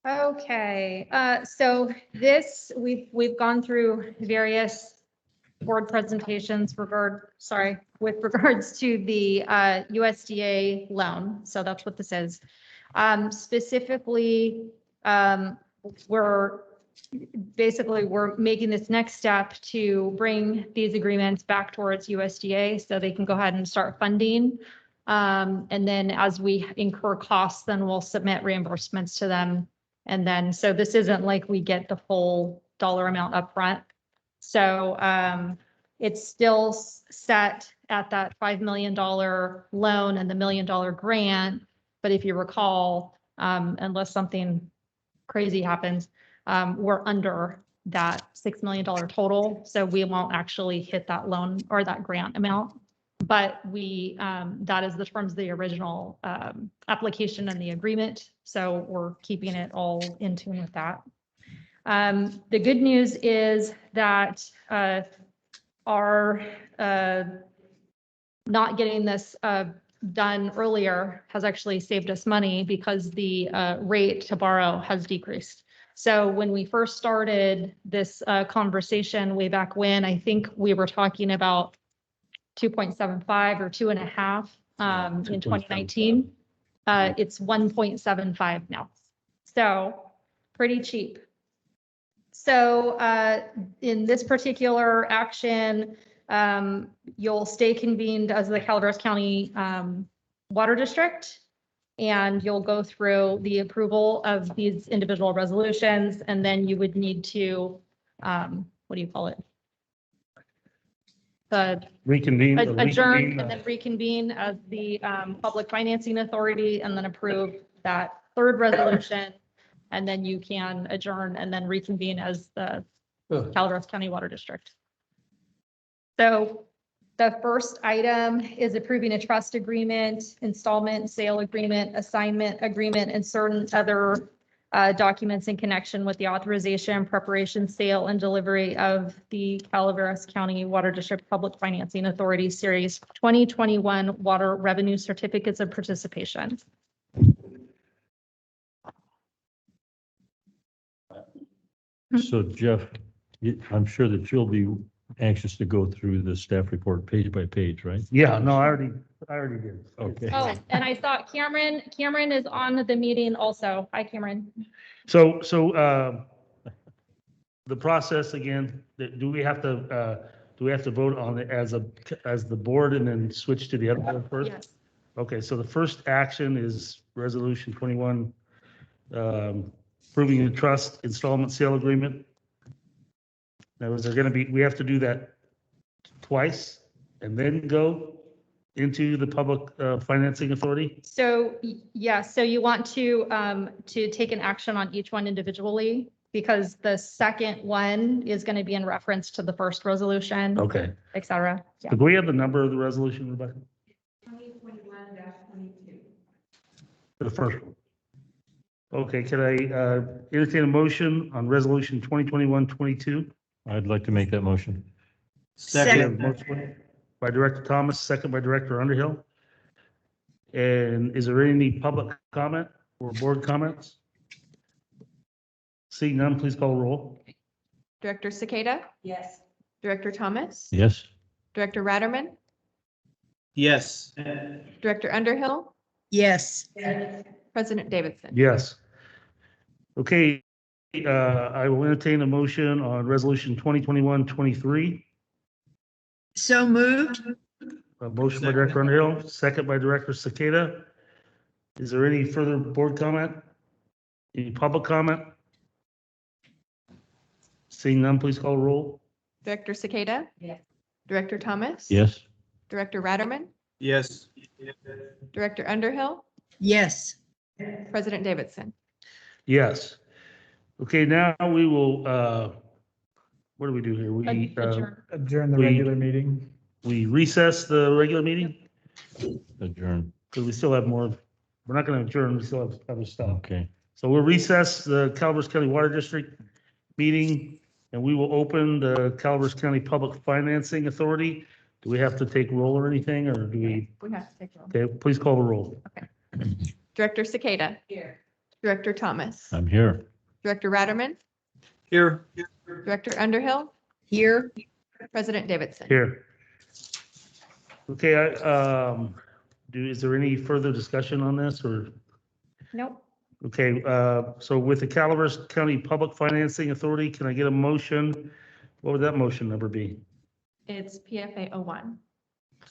Okay, so this, we've gone through various board presentations with regards to the USDA loan. So that's what this is. Specifically, we're making this next step to bring these agreements back towards USDA so they can go ahead and start funding. And then as we incur costs, then we'll submit reimbursements to them. And then, so this isn't like we get the full dollar amount upfront. So it's still set at that $5 million loan and the $1 million grant. But if you recall, unless something crazy happens, we're under that $6 million total. So we won't actually hit that loan or that grant amount. But we, that is the terms of the original application and the agreement. So we're keeping it all in tune with that. The good news is that our not getting this done earlier has actually saved us money because the rate to borrow has decreased. So when we first started this conversation way back when, I think we were talking about 2.75 or 2.5 in 2019. It's 1.75 now. So pretty cheap. So in this particular action, you'll stay convened as the Calaveras County Water District, and you'll go through the approval of these individual resolutions, and then you would need to, what do you call it? Reconvene. Adjourn and then reconvene as the Public Financing Authority and then approve that third resolution. And then you can adjourn and then reconvene as the Calaveras County Water District. So the first item is approving a trust agreement, installment, sale agreement, assignment agreement, and certain other documents in connection with the authorization, preparation, sale, and delivery of the Calaveras County Water District Public Financing Authority Series 2021 Water Revenue Certificates of Participation. So Jeff, I'm sure that you'll be anxious to go through the staff report page by page, right? Yeah, no, I already did. Okay. Oh, and I saw Cameron is on the meeting also. Hi, Cameron. So the process again, do we have to vote on it as the board and then switch to the other one first? Yes. Okay, so the first action is resolution 21, approving the trust installment sale agreement. Now, is there going to be, we have to do that twice and then go into the Public Financing Authority? So yes, so you want to take an action on each one individually because the second one is going to be in reference to the first resolution, Okay. et cetera. Yeah. Do we have the number of the resolution, Rebecca? 2021-22. For the first one. Okay, can I entertain a motion on resolution 2021-22? I'd like to make that motion. Second. Motion by Director Thomas, second by Director Underhill. And is there any public comment or board comments? Seeing none, please call roll. Director Cicada, Yes. Director Thomas, Yes. Director Ratterman, Yes. Director Underhill, Yes. President Davidson. Yes. Okay, I will entertain a motion on resolution 2021-23. So moved. A motion by Director Underhill, second by Director Cicada. Is there any further board comment? Any public comment? Seeing none, please call roll. Director Cicada. Yes. Director Thomas. Yes. Director Ratterman, Yes. Director Underhill, Yes. President Davidson. Yes. Okay, now we will, what do we do here? We, Adjourn. Adjourn the We- regular meeting. we recess the regular meeting Adjourn. because we still have more. We're not going to adjourn. We still have other stuff. Okay. So we'll recess the Calaveras County Water District meeting and we will open the Calaveras County Public Financing Authority. Do we have to take roll or anything, or do we? We have to take roll. Okay, please call the roll. Director Cicada. Here. Director Thomas. I'm here. Director Ratterman, Here. Director Underhill, Here. President Davidson. Here. Okay, is there any further discussion on this, or? Nope. Okay, so with the Calaveras County Public Financing Authority, can I get a motion? What would that motion number be? It's PFA 01.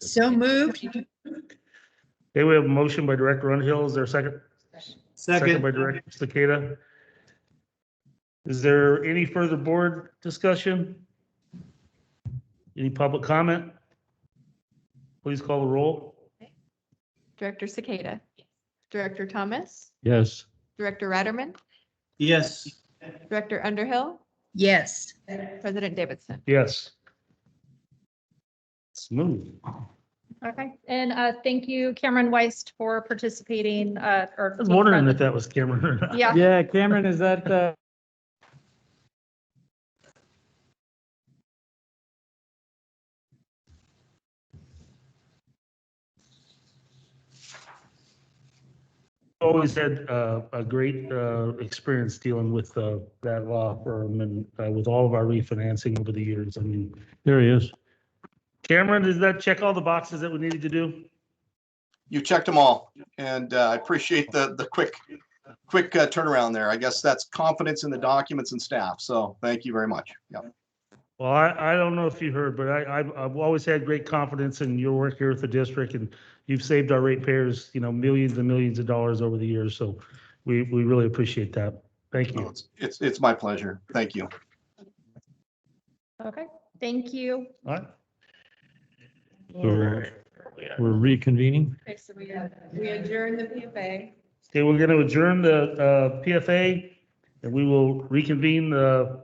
So moved. Okay, we have a motion by Director Underhill. Is there a second? Second by Director Cicada. Is there any further board discussion? Any public comment? Please call the roll. Director Cicada. Director Thomas, Yes. Director Ratterman, Yes. Director Underhill, Yes. President Davidson. Yes. Smooth. Okay. And thank you, Cameron Weist, for participating. Or I was wondering if that was Cameron or not. Yeah. Yeah, Cameron, is that, Always had a great experience dealing with that law firm and with all of our refinancing over the years. I mean, There he is. Cameron, does that check all the boxes that we needed to do? You checked them all, and I appreciate the quick turnaround there. I guess that's confidence in the documents and staff. So thank you very much. Yeah. Well, I don't know if you heard, but I've always had great confidence in your work here at the district, and you've saved our ratepayers, millions and millions of dollars over the years. So we really appreciate that. Thank No, you. it's my pleasure. Thank you. Okay. Thank you. All right. So we're reconvening. Okay, so we adjourn the PFA. Okay, we're going to adjourn the PFA, and we will reconvene the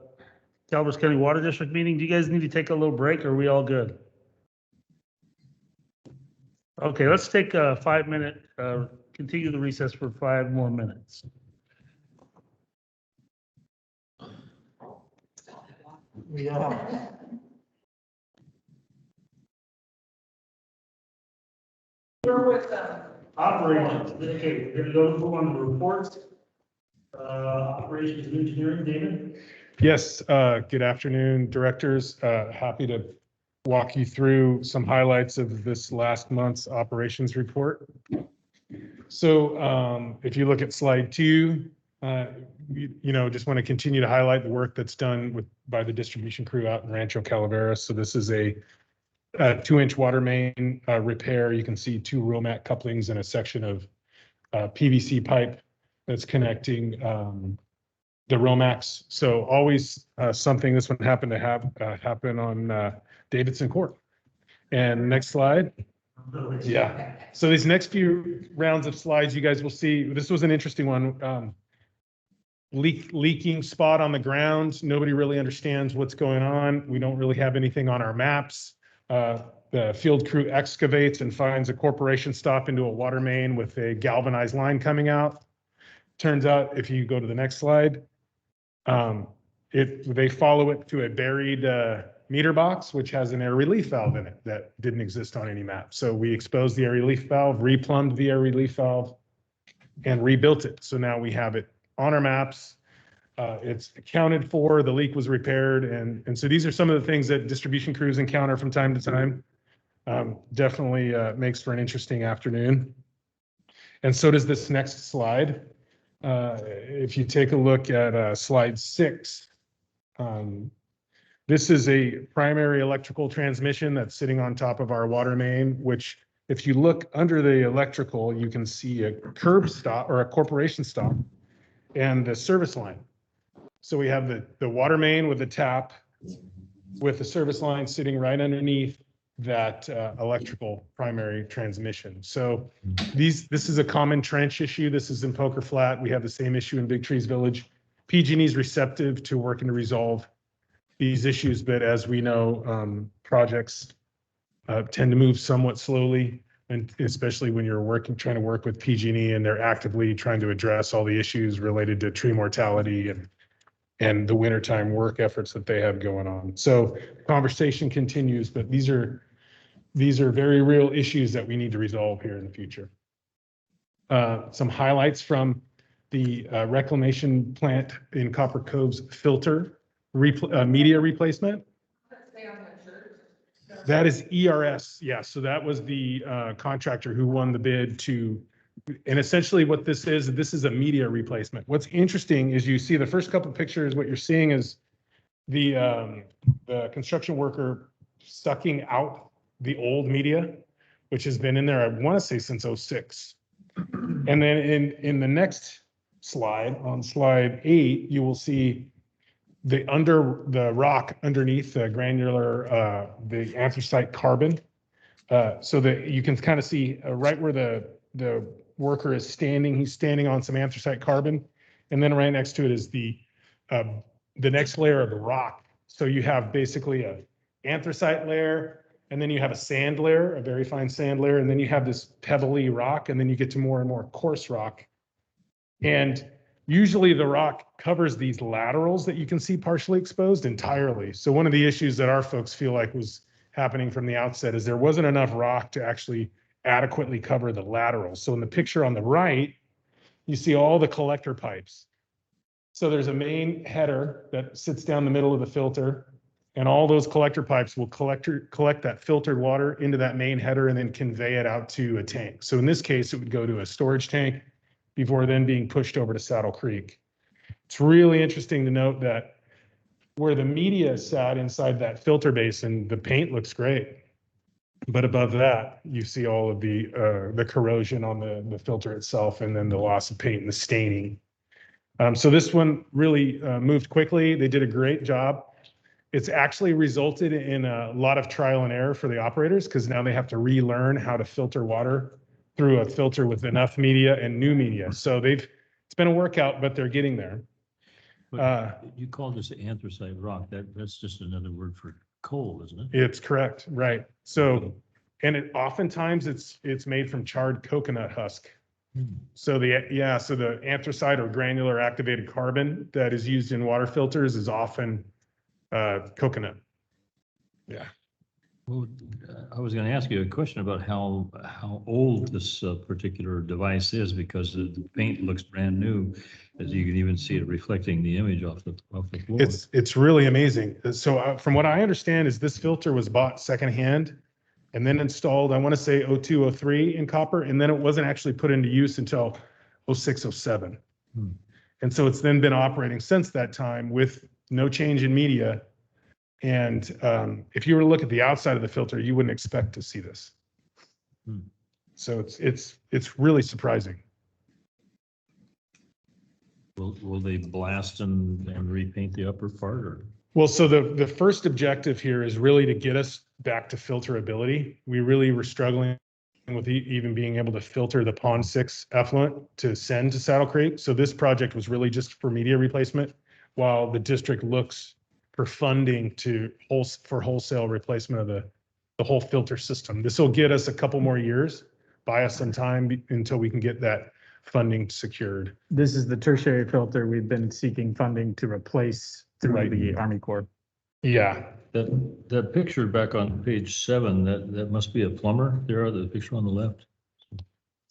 Calaveras County Water District meeting. Do you guys need to take a little break, or are we all good? Okay, let's take a 5-minute, continue the recess for 5 more minutes. yeah. Operations, okay, we're going to go on the reports. Operations and engineering, David? Yes, good afternoon, directors. Happy to walk you through some highlights of this last month's operations report. So if you look at slide 2, just want to continue to highlight the work that's done by the distribution crew out in Rancho Calaveras. So this is a 2-inch water main repair. You can see 2 Romac couplings and a section of PVC pipe that's connecting the Romacs. So always something. This one happened to have happen on Davidson Court. And next slide. Yeah. So these next few rounds of slides, you guys will see. This was an interesting one. Leaking spot on the ground. Nobody really understands what's going on. We don't really have anything on our maps. The field crew excavates and finds a corporation stop into a water main with a galvanized line coming out. Turns out, if you go to the next slide, they follow it to a buried meter box, which has an air relief valve in it that didn't exist on any map. So we exposed the air relief valve, replumbed the air relief valve, and rebuilt it. So now we have it on our maps. It's accounted for, the leak was repaired. And so these are some of the things that distribution crews encounter from time to time. Definitely makes for an interesting afternoon. And so does this next slide. If you take a look at slide 6, this is a primary electrical transmission that's sitting on top of our water main, which if you look under the electrical, you can see a curb stop or a corporation stop and the service line. So we have the water main with the tap with the service line sitting right underneath that electrical primary transmission. So this is a common trench issue. This is in Poker Flat. We have the same issue in Big Trees Village. PG&E is receptive to working to resolve these issues, but as we know, projects tend to move somewhat slowly, and especially when you're trying to work with PG&E and they're actively trying to address all the issues related to tree mortality and the wintertime work efforts that they have going on. So conversation continues, but these are very real issues that we need to resolve here in the future. Some highlights from the reclamation plant in Copper Cove's filter media replacement. That is ERS. Yeah, so that was the contractor who won the bid to, and essentially what this is a media replacement. What's interesting is you see the first couple of pictures, what you're seeing is the construction worker sucking out the old media, which has been in there, I want to say since 06. And then in the next slide, on slide 8, you will see the rock underneath the granular, the anthracite carbon. So that you can kind of see right where the worker is standing, he's standing on some anthracite carbon. And then right next to it is the next layer of the rock. So you have basically a anthracite layer, and then you have a sand layer, a very fine sand layer, and then you have this pebbly rock, and then you get to more and more coarse rock. And usually the rock covers these laterals that you can see partially exposed entirely. So one of the issues that our folks feel like was happening from the outset is there wasn't enough rock to actually adequately cover the laterals. So in the picture on the right, you see all the collector pipes. So there's a main header that sits down the middle of the filter, and all those collector pipes will collect that filtered water into that main header and then convey it out to a tank. So in this case, it would go to a storage tank before then being pushed over to Saddle Creek. It's really interesting to note that where the media sat inside that filter basin, the paint looks great. But above that, you see all of the corrosion on the filter itself, and then the loss of paint and the staining. So this one really moved quickly. They did a great job. It's actually resulted in a lot of trial and error for the operators, because now they have to relearn how to filter water through a filter with enough media and new media. So it's been a workout, but they're getting there. You call this anthracite rock. That's just another word for coal, isn't it? It's correct, right? So, and oftentimes it's made from charred coconut husk. So the anthracite or granular activated carbon that is used in water filters is often coconut. Yeah. Well, I was going to ask you a question about how old this particular device is, because the paint looks brand new, as you can even see it reflecting the image off the floor. It's really amazing. So from what I understand is this filter was bought secondhand and then installed, I want to say 02, 03 in copper, and then it wasn't actually put into use until 06, 07. And so it's then been operating since that time with no change in media. And if you were to look at the outside of the filter, you wouldn't expect to see this. So it's really surprising. Will they blast and repaint the upper part, or? Well, so the first objective here is really to get us back to filterability. We really were struggling with even being able to filter the Pond 6 effluent to send to Saddle Creek. So this project was really just for media replacement, while the district looks for funding for wholesale replacement of the whole filter system. This will get us a couple more years, buy us some time until we can get that funding secured. This is the tertiary filter we've been seeking funding to replace through the Army Corps. Yeah. That picture back on page 7, that must be a plumber. There, the picture on the left.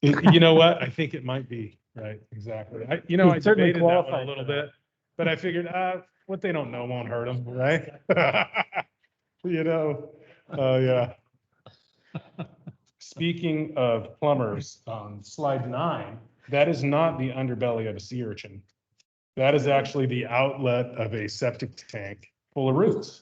You know what? I think it might be, right? Exactly. I debated that one a little bit, but I figured, what they don't know won't hurt them, right? Yeah. Speaking of plumbers, on slide 9, that is not the underbelly of a sea urchin. That is actually the outlet of a septic tank full of roots.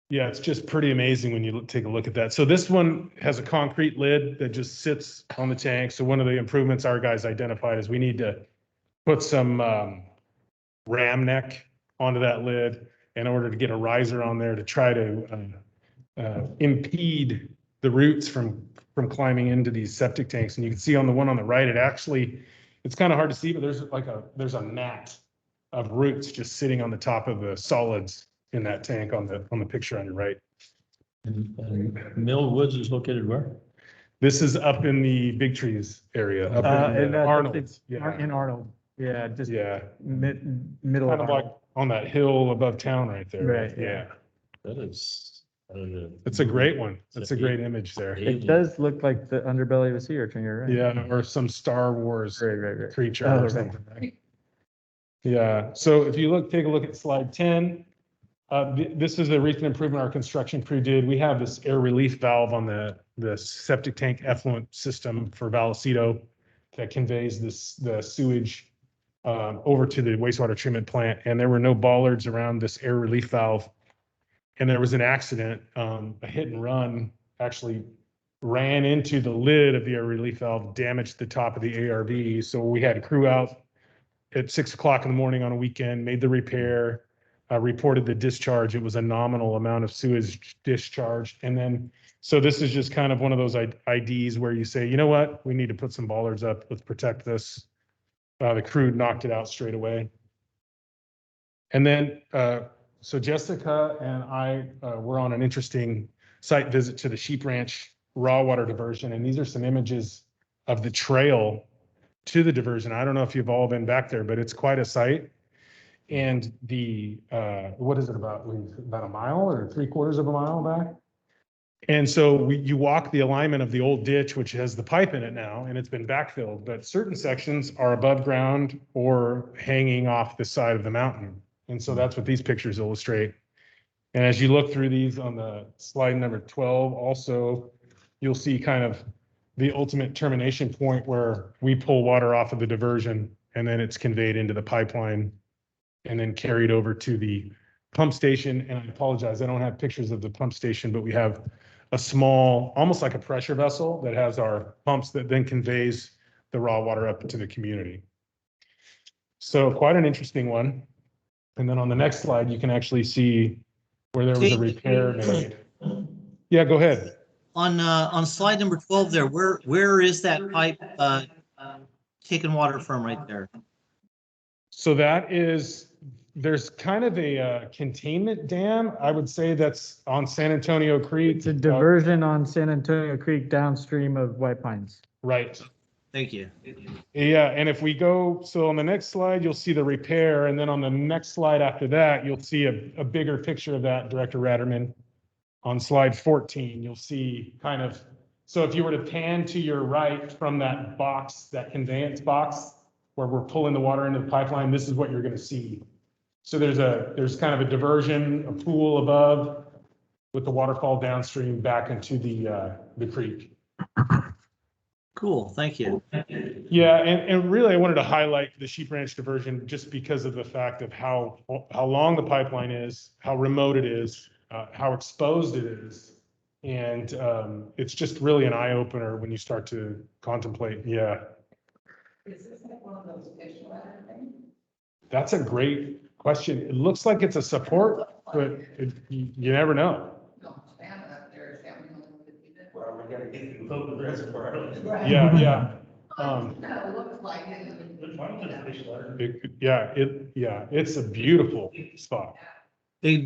Yeah, it's just pretty amazing when you take a look at that. So this one has a concrete lid that just sits on the tank. So one of the improvements our guys identified is we need to put some ram neck onto that lid in order to get a riser on there to try to impede the roots from climbing into these septic tanks. And you can see on the one on the right, it's kind of hard to see, but there's a mat of roots just sitting on the top of the solids in that tank on the picture on your right. And Mill Woods is located where? This is up in the Big Trees area, up in Arnold. Yeah, In Arnold, yeah, just yeah, middle kind of of like Arnold. on that hill above town right there. Right, Yeah, That is. it's a great one. It's a great image there. It does look like the underbelly of a sea urchin, you're right. Yeah, or some Star Wars Right. creature Oh, or right. something. Right? Yeah, so if you take a look at slide 10, this is a recent improvement our construction crew did. We have this air relief valve on the septic tank effluent system for Vallecito that conveys the sewage over to the wastewater treatment plant. And there were no bollards around this air relief valve. And there was an accident, a hit and run actually ran into the lid of the air relief valve, damaged the top of the ARV. So we had a crew out at 6 o'clock in the morning on a weekend, made the repair, reported the discharge. It was a nominal amount of sewage discharged. And then, so this is just kind of one of those IDs where you say, you know what, we need to put some bollards up, let's protect this. The crew knocked it out straight away. And then, so Jessica and I were on an interesting site visit to the Sheep Ranch raw water diversion. And these are some images of the trail to the diversion. I don't know if you've all been back there, but it's quite a sight. And what is it about a mile or 3/4 of a mile back? And so you walk the alignment of the old ditch, which has the pipe in it now, and it's been backfilled, but certain sections are above ground or hanging off the side of the mountain. And so that's what these pictures illustrate. And as you look through these on the slide number 12, also, you'll see kind of the ultimate termination point where we pull water off of the diversion and then it's conveyed into the pipeline and then carried over to the pump station. And I apologize, I don't have pictures of the pump station, but we have a small, almost like a pressure vessel that has our pumps that then conveys the raw water up to the community. So quite an interesting one. And then on the next slide, you can actually see where there was a repair made. Yeah, go ahead. On slide number 12 there, where is that pipe taking water from right there? So there's kind of a containment dam, I would say, that's on San Antonio Creek. It's a diversion on San Antonio Creek downstream of White Pines. Right. Thank you. Yeah, and if we go, so on the next slide, you'll see the repair, and then on the next slide after that, you'll see a bigger picture of that, Director Ratterman. On slide 14, you'll see kind of, so if you were to pan to your right from that box, that conveyance box, where we're pulling the water into the pipeline, this is what you're gonna see. So there's kind of a diversion, a pool above with the waterfall downstream back into the creek. Cool, thank you. Yeah, and really I wanted to highlight the Sheep Ranch diversion just because of the fact of how long the pipeline is, how remote it is, how exposed it is. And it's just really an eye opener when you start to contemplate, yeah. Is this like one of those fish ladder things? That's a great question. It looks like it's a support, but you never know. No, stand up there, stand up. Well, we gotta get the vote reservoir. Yeah. No, it looks like it. It's a beautiful spot. The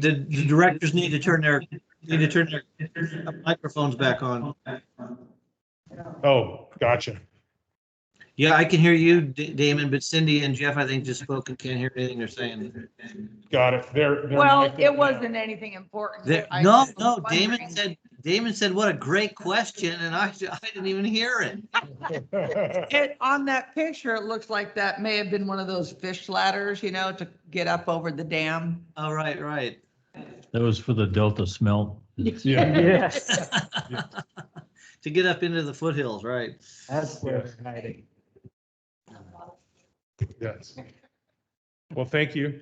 directors need to turn their microphones back on. Oh, gotcha. Yeah, I can hear you, Damon, but Cindy and Jeff, I think, just spoke and can't hear anything they're saying. Got it. They're Well, mic'd it up now. wasn't anything important. I No, just was no, wondering. Damon said, what a great question, and I didn't even hear it. On that picture, it looks like that may have been one of those fish ladders, to get up over the dam. Oh, right. That was for the Delta smelt. Yeah. Yes, To get up into the foothills, right? that's where they're hiding. Yes. Well, thank you.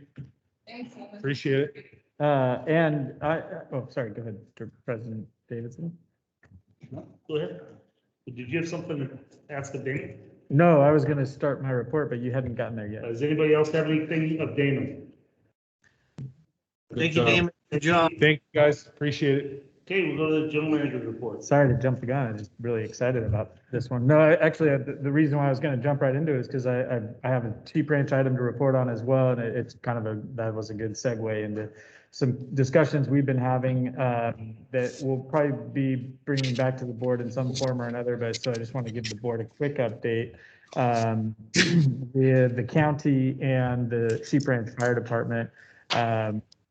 Appreciate it. And oh, sorry, go ahead, President Davidson. Go ahead. Did you have something to ask of Dana? No, I was going to start my report, but you hadn't gotten there yet. Does anybody else have anything of Dana? Thank you, Damon. Good job. Thank you, guys. Appreciate it. Okay, we'll go to the general manager report. Sorry to jump the gun. I'm just really excited about this one. No, actually, the reason why I was going to jump right into it is because I have a Chief Branch item to report on as well, and it's kind of that was a good segue into some discussions we've been having that we'll probably be bringing back to the board in some form or another. But so I just want to give the board a quick update. The county and the Chief Branch Fire Department.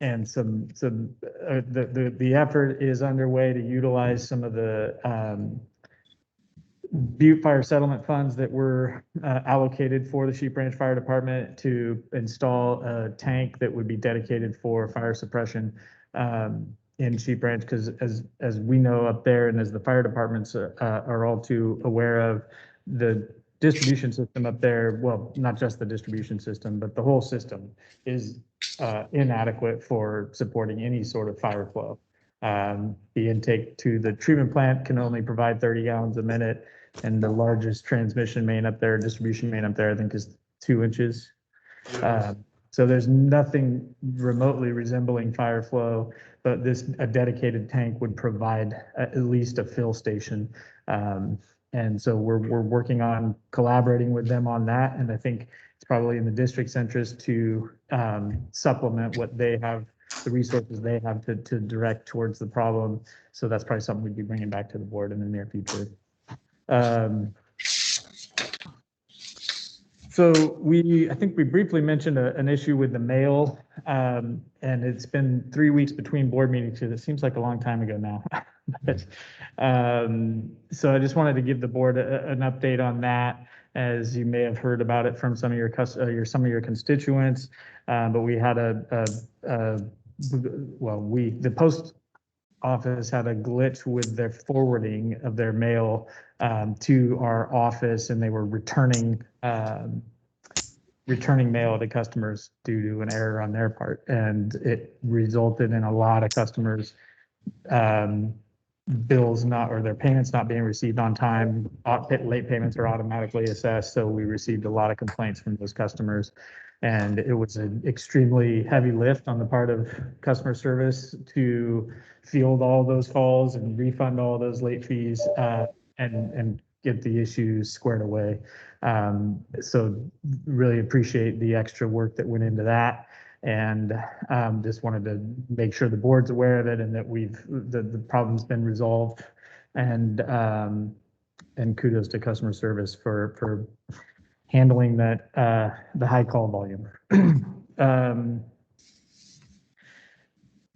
And the effort is underway to utilize some of the Butte Fire Settlement funds that were allocated for the Sheep Ranch Fire Department to install a tank that would be dedicated for fire suppression in Sheep Ranch. Because as we know up there, and as the fire departments are all too aware of, the distribution system up there, well, not just the distribution system, but the whole system is inadequate for supporting any sort of fire flow. The intake to the treatment plant can only provide 30 gallons a minute, and the largest transmission main up there, distribution main up there, I think is 2 inches. So there's nothing remotely resembling fire flow, but a dedicated tank would provide at least a fill station. And so we're working on collaborating with them on that, and I think it's probably in the district's interest to supplement what they have, the resources they have to direct towards the problem. So that's probably something we'd be bringing back to the board in the near future. So I think we briefly mentioned an issue with the mail, and it's been 3 weeks between board meetings, so it seems like a long time ago now. But, so I just wanted to give the board an update on that, as you may have heard about it from some of your constituents. But we had the post office had a glitch with their forwarding of their mail to our office, and they were returning mail to customers due to an error on their part, and it resulted in a lot of customers bills or their payments not being received on time. Late payments are automatically assessed, so we received a lot of complaints from those customers, and it was an extremely heavy lift on the part of customer service to field all those calls and refund all those late fees and get the issues squared away. So really appreciate the extra work that went into that. And just wanted to make sure the board's aware of it and that the problem's been resolved. And kudos to customer service for handling that the high call volume.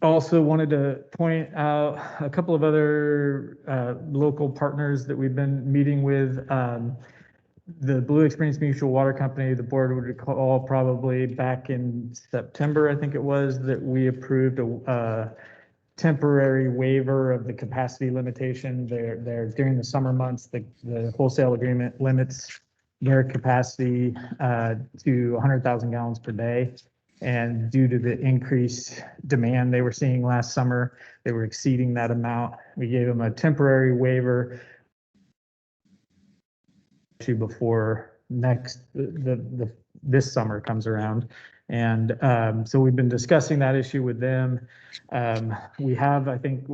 Also wanted to point out a couple of other local partners that we've been meeting with. The Blue Experience Mutual Water Company, the board would recall probably back in September, I think it was, that we approved a temporary waiver of the capacity limitation. They're during the summer months, the wholesale agreement limits their capacity to 100,000 gallons per day. And due to the increased demand they were seeing last summer, they were exceeding that amount. We gave them a temporary waiver before this summer comes around. And so we've been discussing that issue with them. We have, I think,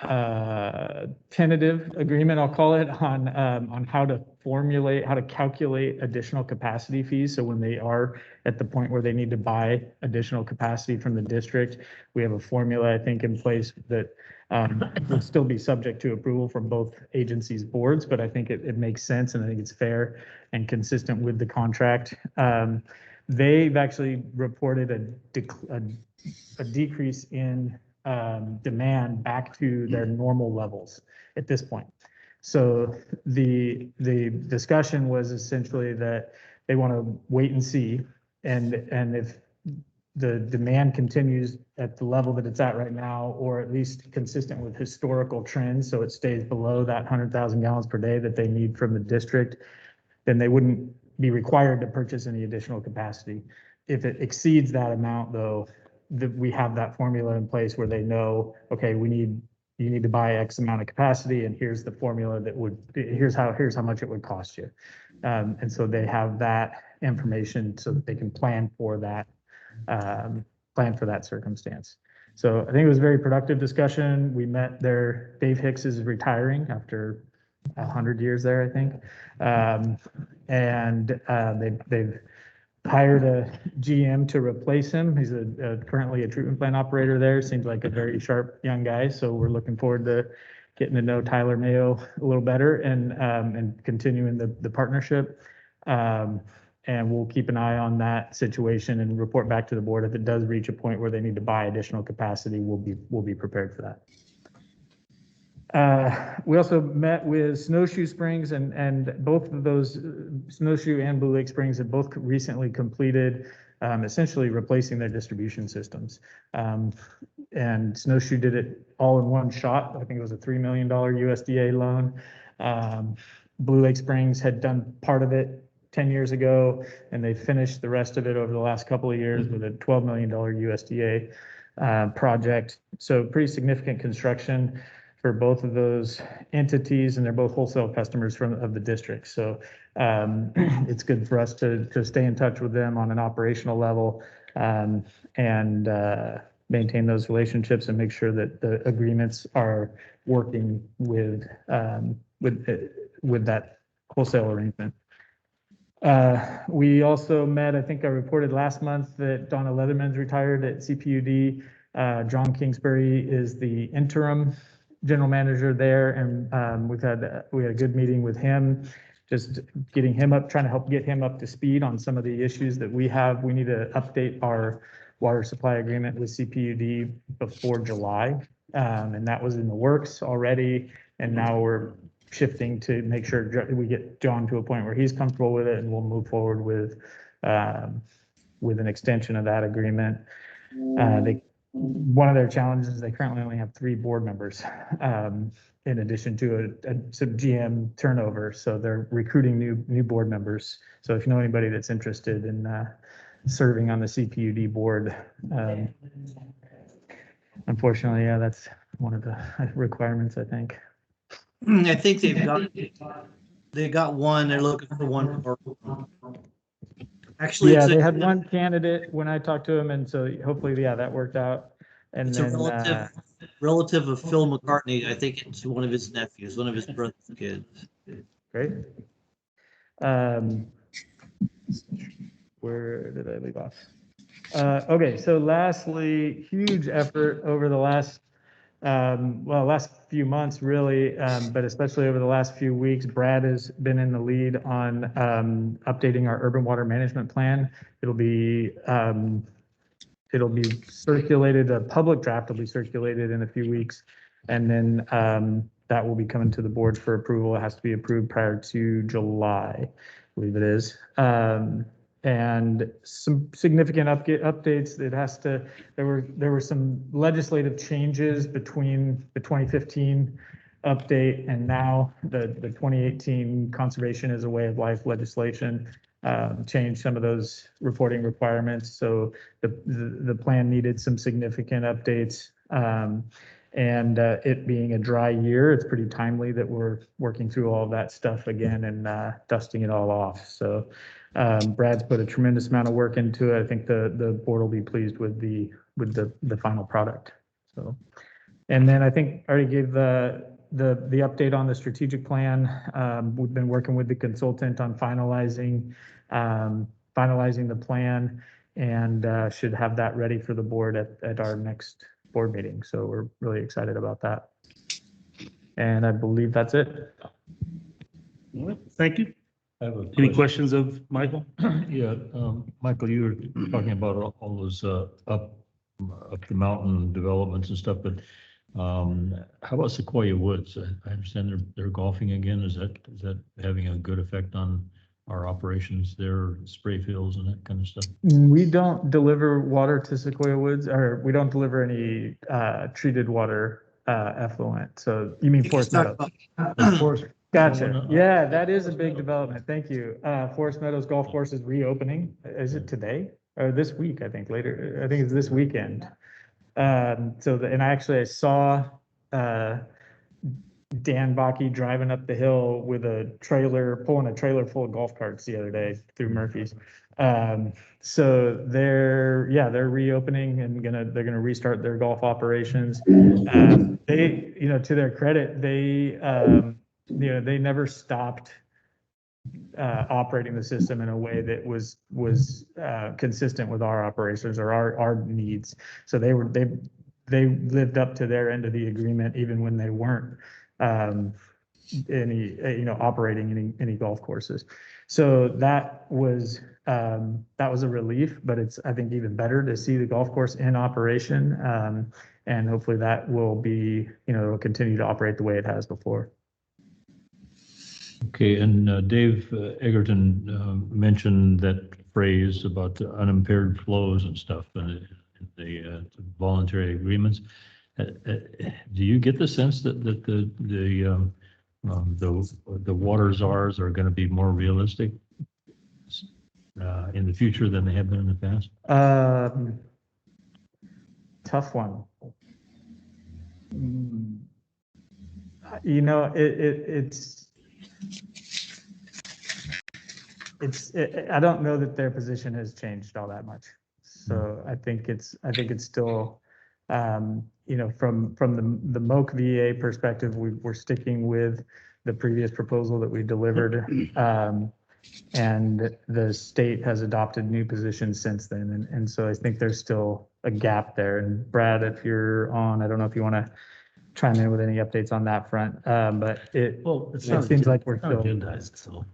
a tentative agreement, I'll call it, on how to calculate additional capacity fees. So when they are at the point where they need to buy additional capacity from the district, we have a formula, I think, in place that will still be subject to approval from both agencies' boards, but I think it makes sense, and I think it's fair and consistent with the contract. They've actually reported a decrease in demand back to their normal levels at this point. So the discussion was essentially that they want to wait and see, and if the demand continues at the level that it's at right now, or at least consistent with historical trends, so it stays below that 100,000 gallons per day that they need from the district, then they wouldn't be required to purchase any additional capacity. If it exceeds that amount, though, we have that formula in place where they know, okay, you need to buy X amount of capacity, and here's the formula here's how much it would cost you. And so they have that information so that they can plan for that circumstance. So I think it was a very productive discussion. We met there. Dave Hicks is retiring after 100 years there, I think. They've hired a GM to replace him. He's currently a treatment plant operator there. Seems like a very sharp young guy. So we're looking forward to getting to know Tyler Mayo a little better and continuing the partnership. And we'll keep an eye on that situation and report back to the board. If it does reach a point where they need to buy additional capacity, we'll be prepared for that. We also met with Snowshoe Springs, and both of those, Snowshoe and Blue Lake Springs, have both recently completed essentially replacing their distribution systems. And Snowshoe did it all in one shot. I think it was a $3 million USDA loan. Blue Lake Springs had done part of it 10 years ago, and they finished the rest of it over the last couple of years with a $12 million USDA project. So pretty significant construction for both of those entities, and they're both wholesale customers of the district. So it's good for us to stay in touch with them on an operational level and maintain those relationships and make sure that the agreements are working with that wholesale arrangement. We also met, I think I reported last month that Donna Leatherman's retired at CPUD. John Kingsbury is the interim general manager there, and we had a good meeting with him, just getting him up, trying to help get him up to speed on some of the issues that we have. We need to update our water supply agreement with CPUD before July, and that was in the works already, and now we're shifting to make sure we get John to a point where he's comfortable with it, and we'll move forward with an extension of that agreement. One of their challenges is they currently only have 3 board members, in addition to some GM turnover. So they're recruiting new board members. So if you know anybody that's interested in serving on the CPUD board, unfortunately, yeah, that's one of the requirements, I think. I think they got one. They're looking for one more. Actually, yeah, they had one candidate when I talked to him, and so hopefully, yeah, that worked out. And it's then a relative of Phil McCartney. I think it's one of his nephews, one of his brother's kids. Great. Where did I leave off? Okay, so lastly, huge effort over the last few months, really, but especially over the last few weeks. Brad has been in the lead on updating our urban water management plan. It'll be circulated, a public draft will be circulated in a few weeks, and then that will be coming to the board for approval. It has to be approved prior to July, I believe it is. And some significant updates. There were some legislative changes between the 2015 update and now the 2018 conservation as a way of life legislation changed some of those reporting requirements. So the plan needed some significant updates. And it being a dry year, it's pretty timely that we're working through all of that stuff again and dusting it all off. So Brad's put a tremendous amount of work into it. I think the board will be pleased with the final product. So, and then I think I already gave the update on the strategic plan. We've been working with the consultant on finalizing the plan, and should have that ready for the board at our next board meeting. So we're really excited about that. And I believe that's it. All right, thank you. I have Any questions of Michael? Yeah, Michael, you were talking about all those up the mountain developments and stuff, but how about Sequoia Woods? I understand they're golfing again. Is that having a good effect on our operations there, spray fields and that kind of stuff? We don't deliver water to Sequoia Woods, or we don't deliver any treated water effluent. So you mean Forest Meadows? Gotcha. Yeah, that is a big development. Thank you. Forest Meadows Golf Course is reopening. Is it today or this week? I think later. I think it's this weekend. And I saw Dan Bakke driving up the hill with a trailer, pulling a trailer full of golf carts the other day through Murphy's. So they're reopening and they're gonna restart their golf operations. They, to their credit, they never stopped operating the system in a way that was consistent with our operations or our needs. So they lived up to their end of the agreement even when they weren't operating any golf courses. So that was a relief, but it's, I think, even better to see the golf course in operation. And hopefully that will be, it'll continue to operate the way it has before. Okay, and Dave Egerton mentioned that phrase about the unimpaired flows and stuff, the voluntary agreements. Do you get the sense that the water czars are going to be more realistic in the future than they have been in the past? Tough one. I don't know that their position has changed all that much. So I think it's still, from the MOC VA perspective, we're sticking with the previous proposal that we delivered. And the state has adopted new positions since then. And so I think there's still a gap there. And Brad, if you're on, I don't know if you want to chime in with any updates on that front. But it seems like we're still agendized, so.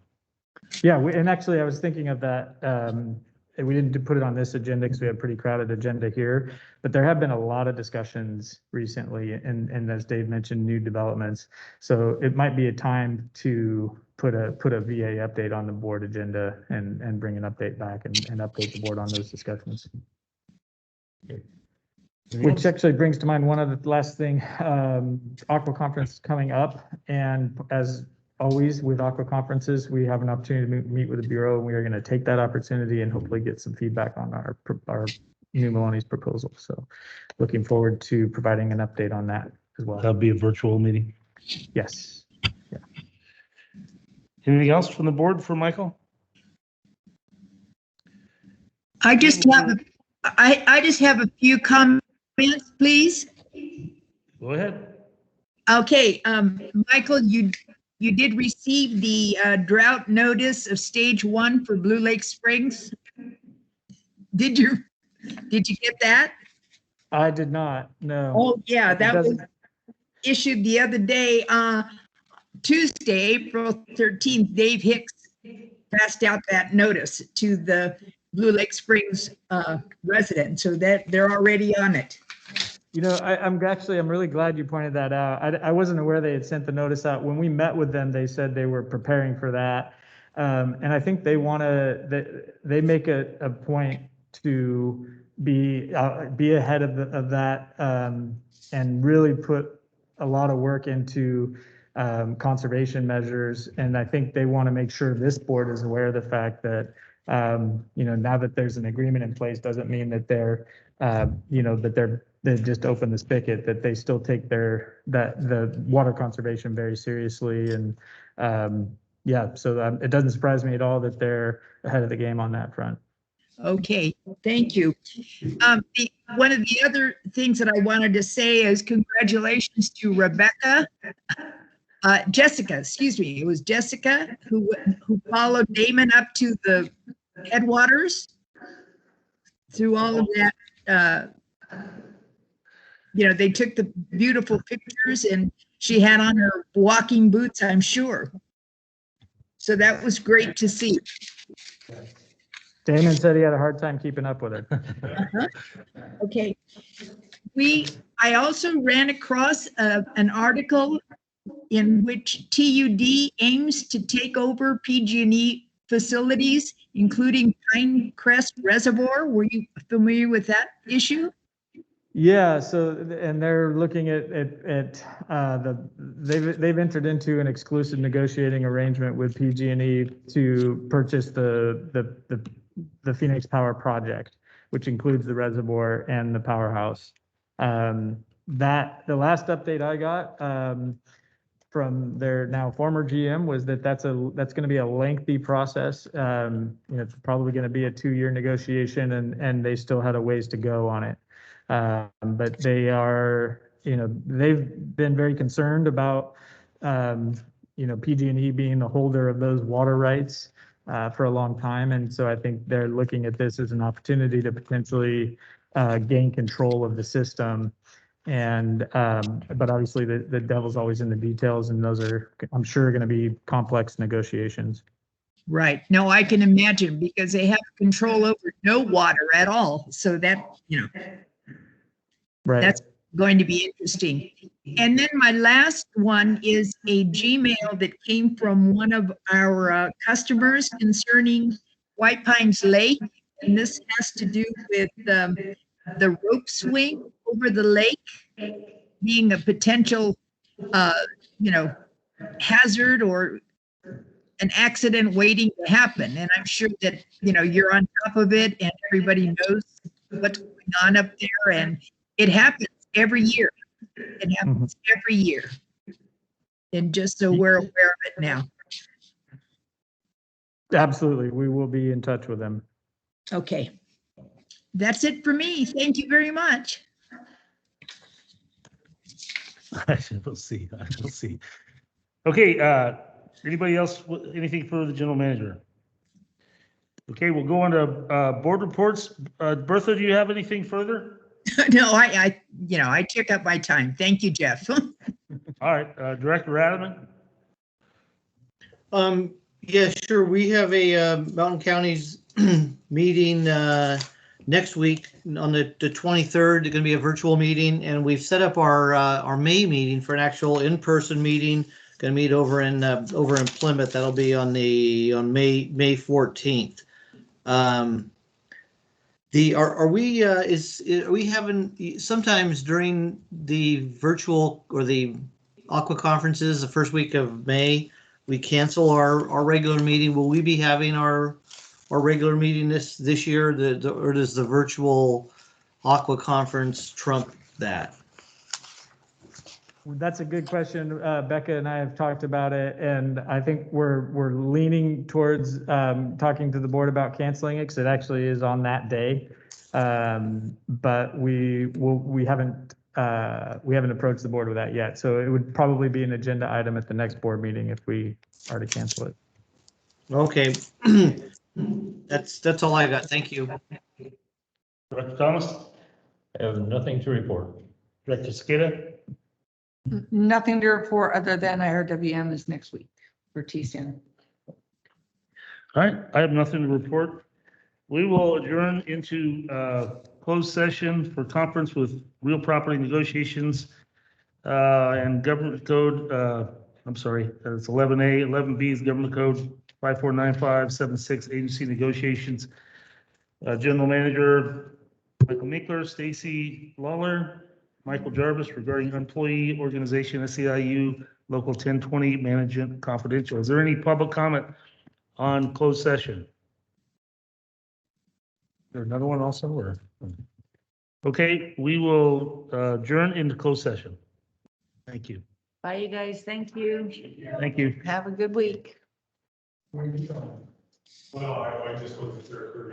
Yeah, and actually I was thinking of that. And we didn't put it on this agenda because we have a pretty crowded agenda here, but there have been a lot of discussions recently and as Dave mentioned, new developments. So it might be a time to put a VA update on the board agenda and bring an update back and update the board on those discussions. Which actually brings to mind one other last thing, Aqua Conference coming up. And as always with Aqua Conferences, we have an opportunity to meet with the Bureau, and we are going to take that opportunity and hopefully get some feedback on our new Maloney's proposal. So looking forward to providing an update on that as well. That'll be a virtual meeting. Yes. Yeah. Anything else from the board for Michael? I just have a few comments, please. Go ahead. Okay, Michael, you did receive the drought notice of stage 1 for Blue Lake Springs. Did you get that? I did not, no. Oh, yeah, that was issued the other day, Tuesday, April 13th. Dave Hicks passed out that notice to the Blue Lake Springs resident, so that they're already on it. I'm really glad you pointed that out. I wasn't aware they had sent the notice out. When we met with them, they said they were preparing for that. And I think they make a point to be ahead of that and really put a lot of work into conservation measures. And I think they want to make sure this board is aware of the fact that, now that there's an agreement in place, doesn't mean that they just open the spigot, that they still take the water conservation very seriously. And so it doesn't surprise me at all that they're ahead of the game on that front. Okay, thank you. One of the other things that I wanted to say is congratulations to Jessica, excuse me. It was Jessica who followed Damon up to the headwaters through all of that. They took the beautiful pictures and she had on her walking boots, I'm sure. So that was great to see. Damon said he had a hard time keeping up with her. Okay. I also ran across an article in which TUD aims to take over PG&E facilities, including Pinecrest Reservoir. Were you familiar with that issue? Yeah, so, and they're looking at they've entered into an exclusive negotiating arrangement with PG&E to purchase the Phoenix Power project, which includes the reservoir and the powerhouse. The last update I got, from their now former GM was that's going to be a lengthy process. It's probably going to be a 2-year negotiation, and they still had a ways to go on it. But they are, they've been very concerned about, PG&E being the holder of those water rights for a long time. And so I think they're looking at this as an opportunity to potentially gain control of the system. And, but obviously the devil's always in the details, and those are, I'm sure, going to be complex negotiations. Right. No, I can imagine, because they have control over no water at all. So that, Right. that's going to be interesting. And then my last one is a Gmail that came from one of our customers concerning White Pines Lake. And this has to do with the rope swing over the lake being a potential, hazard or an accident waiting to happen. And I'm sure that, you're on top of it and everybody knows what's going on up there, and it happens every year. It happens every year. And just so we're aware of it now. Absolutely. We will be in touch with them. Okay. That's it for me. Thank you very much. We'll see. We'll see. Okay, anybody else, anything for the general manager? Okay, we'll go on to board reports. Bertha, do you have anything further? No, I took up my time. Thank you, Jeff. All right, Director Rademan? Yeah, sure. We have a Mountain Counties meeting next week on the 23rd. It's going to be a virtual meeting, and we've set up our May meeting for an actual in-person meeting. Going to meet over in Plymouth. That'll be on May 14th. Are we having sometimes during the virtual or the aqua conferences the first week of May, we cancel our regular meeting? Will we be having our regular meeting this year, or does the virtual aqua conference trump that? That's a good question. Becca and I have talked about it, and I think we're leaning towards talking to the board about canceling it, because it actually is on that day. But we haven't approached the board with that yet. So it would probably be an agenda item at the next board meeting if we are to cancel it. Okay. That's all I got. Thank you. Director Thomas? I have nothing to report. Director Skida? Nothing to report other than IRWM is next week for TCN. All right, I have nothing to report. We will adjourn into closed session for conference with real property negotiations and government code. I'm sorry, it's 11A. 11B is government code 549576, agency negotiations. General Manager Michael Meekler, Stacy Lawler, Michael Jarvis regarding employee organization SEIU Local 1020 Management Confidential. Is there any public comment on closed session? Is there another one also, or? Okay, we will adjourn into closed session. Thank you. Bye, you guys. Thank you. Thank you. Have a good week. Well, I just wasn't sure if we were gonna